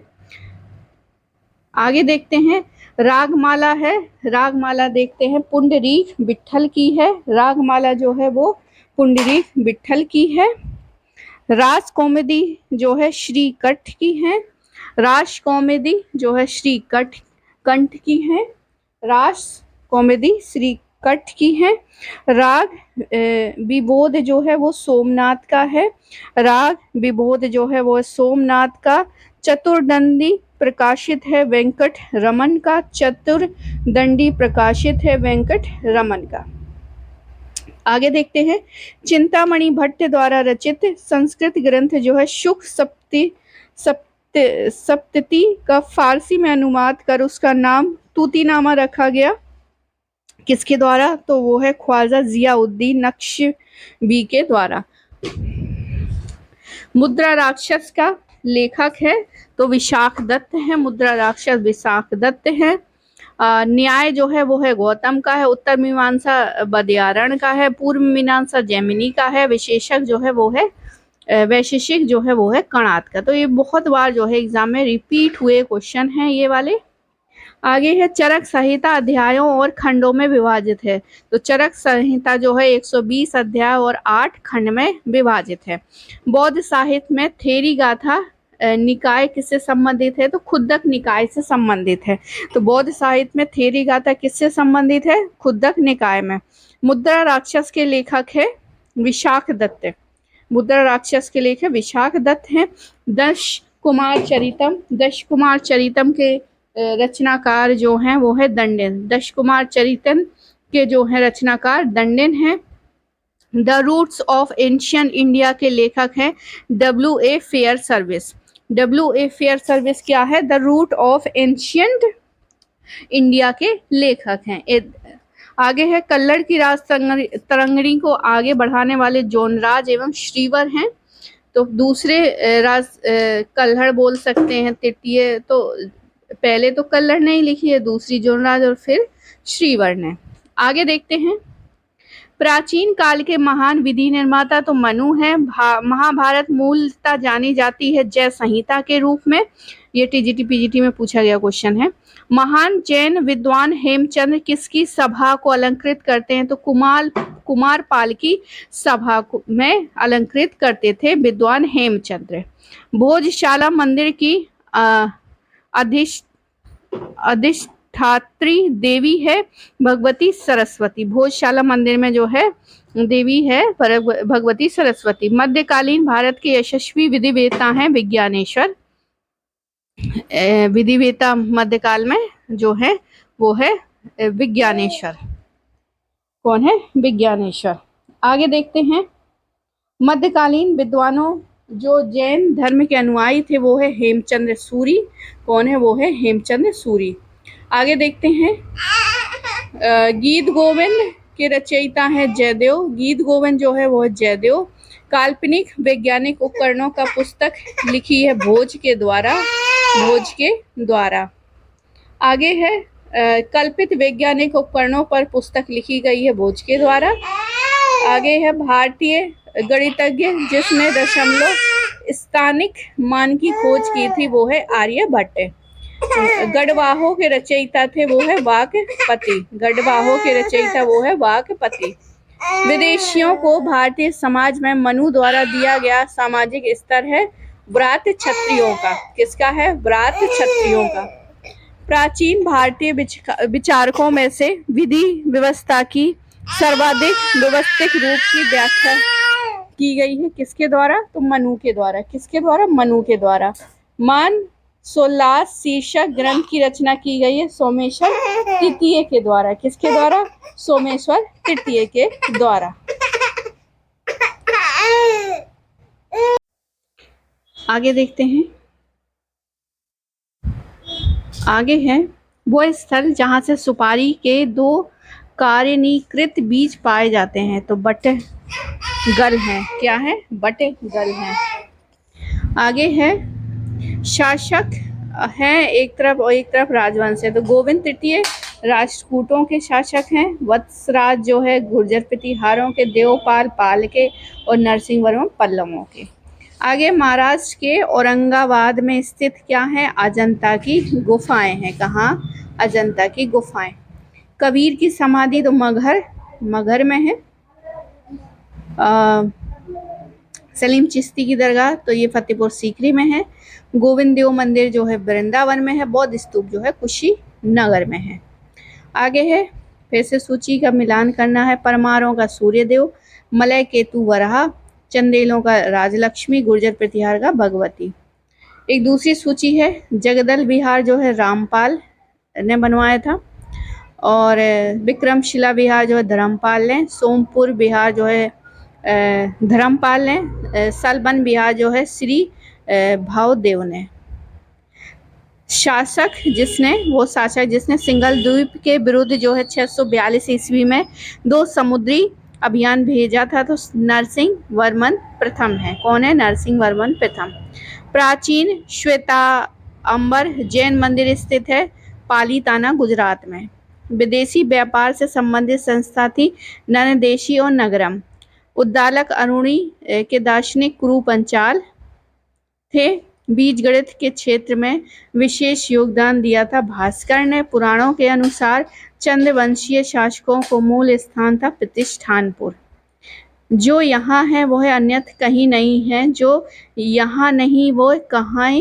आगे देखते हैं। रागमाला है। रागमाला देखते हैं पुंडरीक विट्ठल की है। रागमाला जो है वो पुंडरीक विट्ठल की है। रास कॉमेडी जो है श्री कंठ की है। रास कॉमेडी जो है श्री कंठ की है। रास कॉमेडी श्री कंठ की है। राग विबोध जो है वो सोमनाथ का है। राग विबोध जो है वो सोमनाथ का। चतुर्दंडी प्रकाशित है वेंकट रमन का। चतुर्दंडी प्रकाशित है वेंकट रमन का। आगे देखते हैं। चिंतामणि भट्ट द्वारा रचित संस्कृत ग्रंथ जो है शुक सप्तती का फारसी में अनुवाद कर उसका नाम तूतीनामा रखा गया। किसके द्वारा? तो वो है ख्वाजा जियाउद्दीन नक्शबी के द्वारा। मुद्रा राक्षस का लेखक है तो विशाख दत्त है। मुद्रा राक्षस विशाख दत्त है। न्याय जो है वो है गौतम का है। उत्तर मीमांसा बदयारण का है। पूर्व मीमांसा जैमिनी का है। विशेषक जो है वो है वैशेषिक जो है वो है कणाद का। तो ये बहुत बार जो है एग्जाम में रिपीट हुए क्वेश्चन हैं ये वाले। आगे है चरक संहिता अध्यायों और खंडों में विभाजित है। तो चरक संहिता जो है 120 अध्याय और 8 खंड में विभाजित है। बौद्ध साहित्य में थेरी गाथा निकाय किससे संबंधित है? तो खुद्दक निकाय से संबंधित है। तो बौद्ध साहित्य में थेरी गाथा किससे संबंधित है? खुद्दक निकाय में। मुद्रा राक्षस के लेखक है विशाख दत्त। मुद्रा राक्षस के लेखक विशाख दत्त हैं। दश कुमार चरितम के रचनाकार जो हैं वो है दंडन। दश कुमार चरितम के जो है रचनाकार दंडन हैं। The roots of ancient India के लेखक हैं W.A. Fair service. W.A. Fair service क्या है? The root of ancient India के लेखक हैं। आगे है कल्लड़ की राज तरंगणी को आगे बढ़ाने वाले जोनराज एवं श्रीवर हैं। तो दूसरे राज कल्हड़ बोल सकते हैं। तृतीय तो पहले तो कल्लड़ ने ही लिखी है, दूसरी जोनराज और फिर श्रीवर ने। आगे देखते हैं। प्राचीन काल के महान विधि निर्माता तो मनु हैं। महाभारत मूलतः जानी जाती है जय संहिता के रूप में। ये टीजीटी पीजीटी में पूछा गया क्वेश्चन है। महान जैन विद्वान हेमचंद्र किसकी सभा को अलंकृत करते हैं? तो कुमारपाल की सभा में अलंकृत करते थे विद्वान हेमचंद्र। भोजशाला मंदिर की अधिष्ठात्री देवी है भगवती सरस्वती। भोजशाला मंदिर में जो है देवी है भगवती सरस्वती। मध्यकालीन भारत के यशस्वी विधिवेत्ता हैं विज्ञानेश्वर। विधिवेत्ता मध्यकाल में जो है वो है विज्ञानेश्वर। कौन है? विज्ञानेश्वर। आगे देखते हैं मध्यकालीन विद्वानों जो जैन धर्म के अनुयायी थे वो है हेमचंद्र सूरी। कौन है? वो है हेमचंद्र सूरी। आगे देखते हैं गीत गोविंद के रचयिता हैं जयदेव। गीत गोविंद जो है वो है जयदेव। काल्पनिक वैज्ञानिक उपकरणों का पुस्तक लिखी है भोज के द्वारा। आगे है कल्पित वैज्ञानिक उपकरणों पर पुस्तक लिखी गई है भोज के द्वारा। आगे है भारतीय गणितज्ञ जिसने दशमलव स्थानिक मान की खोज की थी वो है आर्यभट्ट। गढ़वाहों के रचयिता थे वो है वाकपति। गढ़वाहों के रचयिता वो है वाकपति। विदेशियों को भारतीय समाज में मनु द्वारा दिया गया सामाजिक स्तर है व्रात क्षत्रियों का। किसका है? व्रात क्षत्रियों का। प्राचीन भारतीय विचारकों में से विधि व्यवस्था की सर्वाधिक व्यवस्थित रूप की व्याख्या की गई है किसके द्वारा? तो मनु के द्वारा। किसके द्वारा? मनु के द्वारा। मान सोलास शीर्षक ग्रंथ की रचना की गई है सोमेश्वर तृतीय के द्वारा। किसके द्वारा? सोमेश्वर तृतीय के द्वारा। आगे देखते हैं। आगे है वो स्थल जहां से सुपारी के 2 कार्यनीकृत बीज पाए जाते हैं। तो बटगल है। क्या है? बटगल है। आगे है शासक हैं एक तरफ और एक तरफ राजवंश है। तो गोविंद तृतीय राष्ट्रकूटों के शासक हैं। वत्सराज जो है गुर्जर प्रतिहारों के, देवपाल पाल के और नरसिंह वर्मा पल्लवों के। आगे महाराष्ट्र के औरंगाबाद में स्थित क्या है? अजंता की गुफाएं हैं। कहाँ? अजंता की गुफाएं। कबीर की समाधि तो मगहर में है। सलीम चिश्ती की दरगाह तो ये फतेहपुर सीकरी में है। गोविंद देव मंदिर जो है वृंदावन में है। बौद्ध स्तूप जो है कुशीनगर में है। आगे है फिर से सूची का मिलान करना है। परमारों का सूर्यदेव, मलय केतु वराह, चंदेलों का राजलक्ष्मी, गुर्जर प्रतिहार का भगवती। एक दूसरी सूची है जगदल विहार जो है रामपाल ने बनवाया था और विक्रमशिला विहार जो है धर्मपाल ने, सोमपुर विहार जो है धर्मपाल ने, सलबन विहार जो है श्री भावदेव ने। शासक जिसने सिंगल द्वीप के विरुद्ध जो है 642 ईस्वी में 2 समुद्री अभियान भेजा था तो नरसिंह वर्मन प्रथम है। कौन है? नरसिंह वर्मन प्रथम। प्राचीन श्वेतांबर जैन मंदिर स्थित है पालीताना गुजरात में। विदेशी व्यापार से संबंधित संस्था थी ननदेशी और नगरम। उद्दालक अरुणी के दार्शनिक कुरु पंचाल थे। बीज गणित के क्षेत्र में विशेष योगदान दिया था भास्कर ने। पुराणों के अनुसार चंद्रवंशीय शासकों को मूल स्थान था प्रतिष्ठानपुर। जो यहाँ है वह अन्यत्र कहीं नहीं है, जो यहाँ नहीं वो कहाँ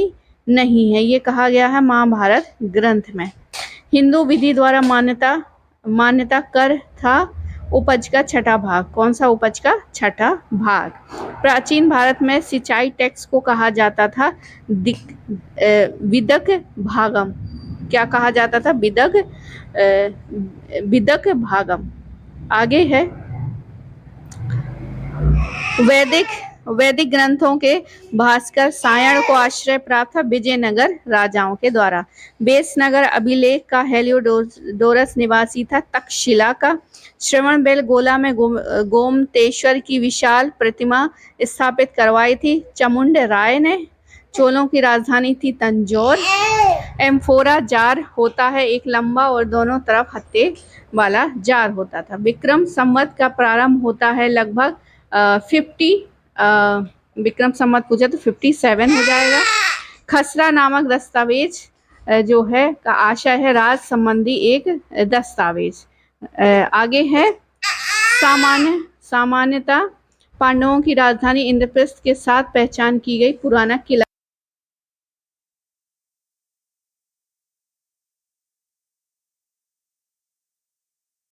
नहीं है। ये कहा गया है महाभारत ग्रंथ में। हिंदू विधि द्वारा मान्यता कर था उपज का 6ठा भाग। कौन सा? उपज का 6ठा भाग। प्राचीन भारत में सिंचाई टैक्स को कहा जाता था विदक भागम। क्या कहा जाता था? विदक भागम। आगे है वैदिक ग्रंथों के भास्कर सायण को आश्रय प्राप्त था विजयनगर राजाओं के द्वारा। बेसनगर अभिलेख का हेलियोडोरस निवासी था तक्षशिला का। श्रवणबेलगोला में गोमतेश्वर की विशाल प्रतिमा स्थापित करवाई थी चामुंड राय ने। चोलों की राजधानी थी तंजौर। एम्फोरा जार होता है एक लंबा और दोनों तरफ हत्थे वाला जार होता था। विक्रम संवत का प्रारंभ होता है लगभग 50, विक्रम संवत पूछे तो 57 हो जाएगा। खसरा नामक दस्तावेज जो है का आशय है राज संबंधी एक दस्तावेज। आगे है सामान्यता पांडवों की राजधानी इंद्रप्रस्थ के साथ पहचान की गई पुराना किला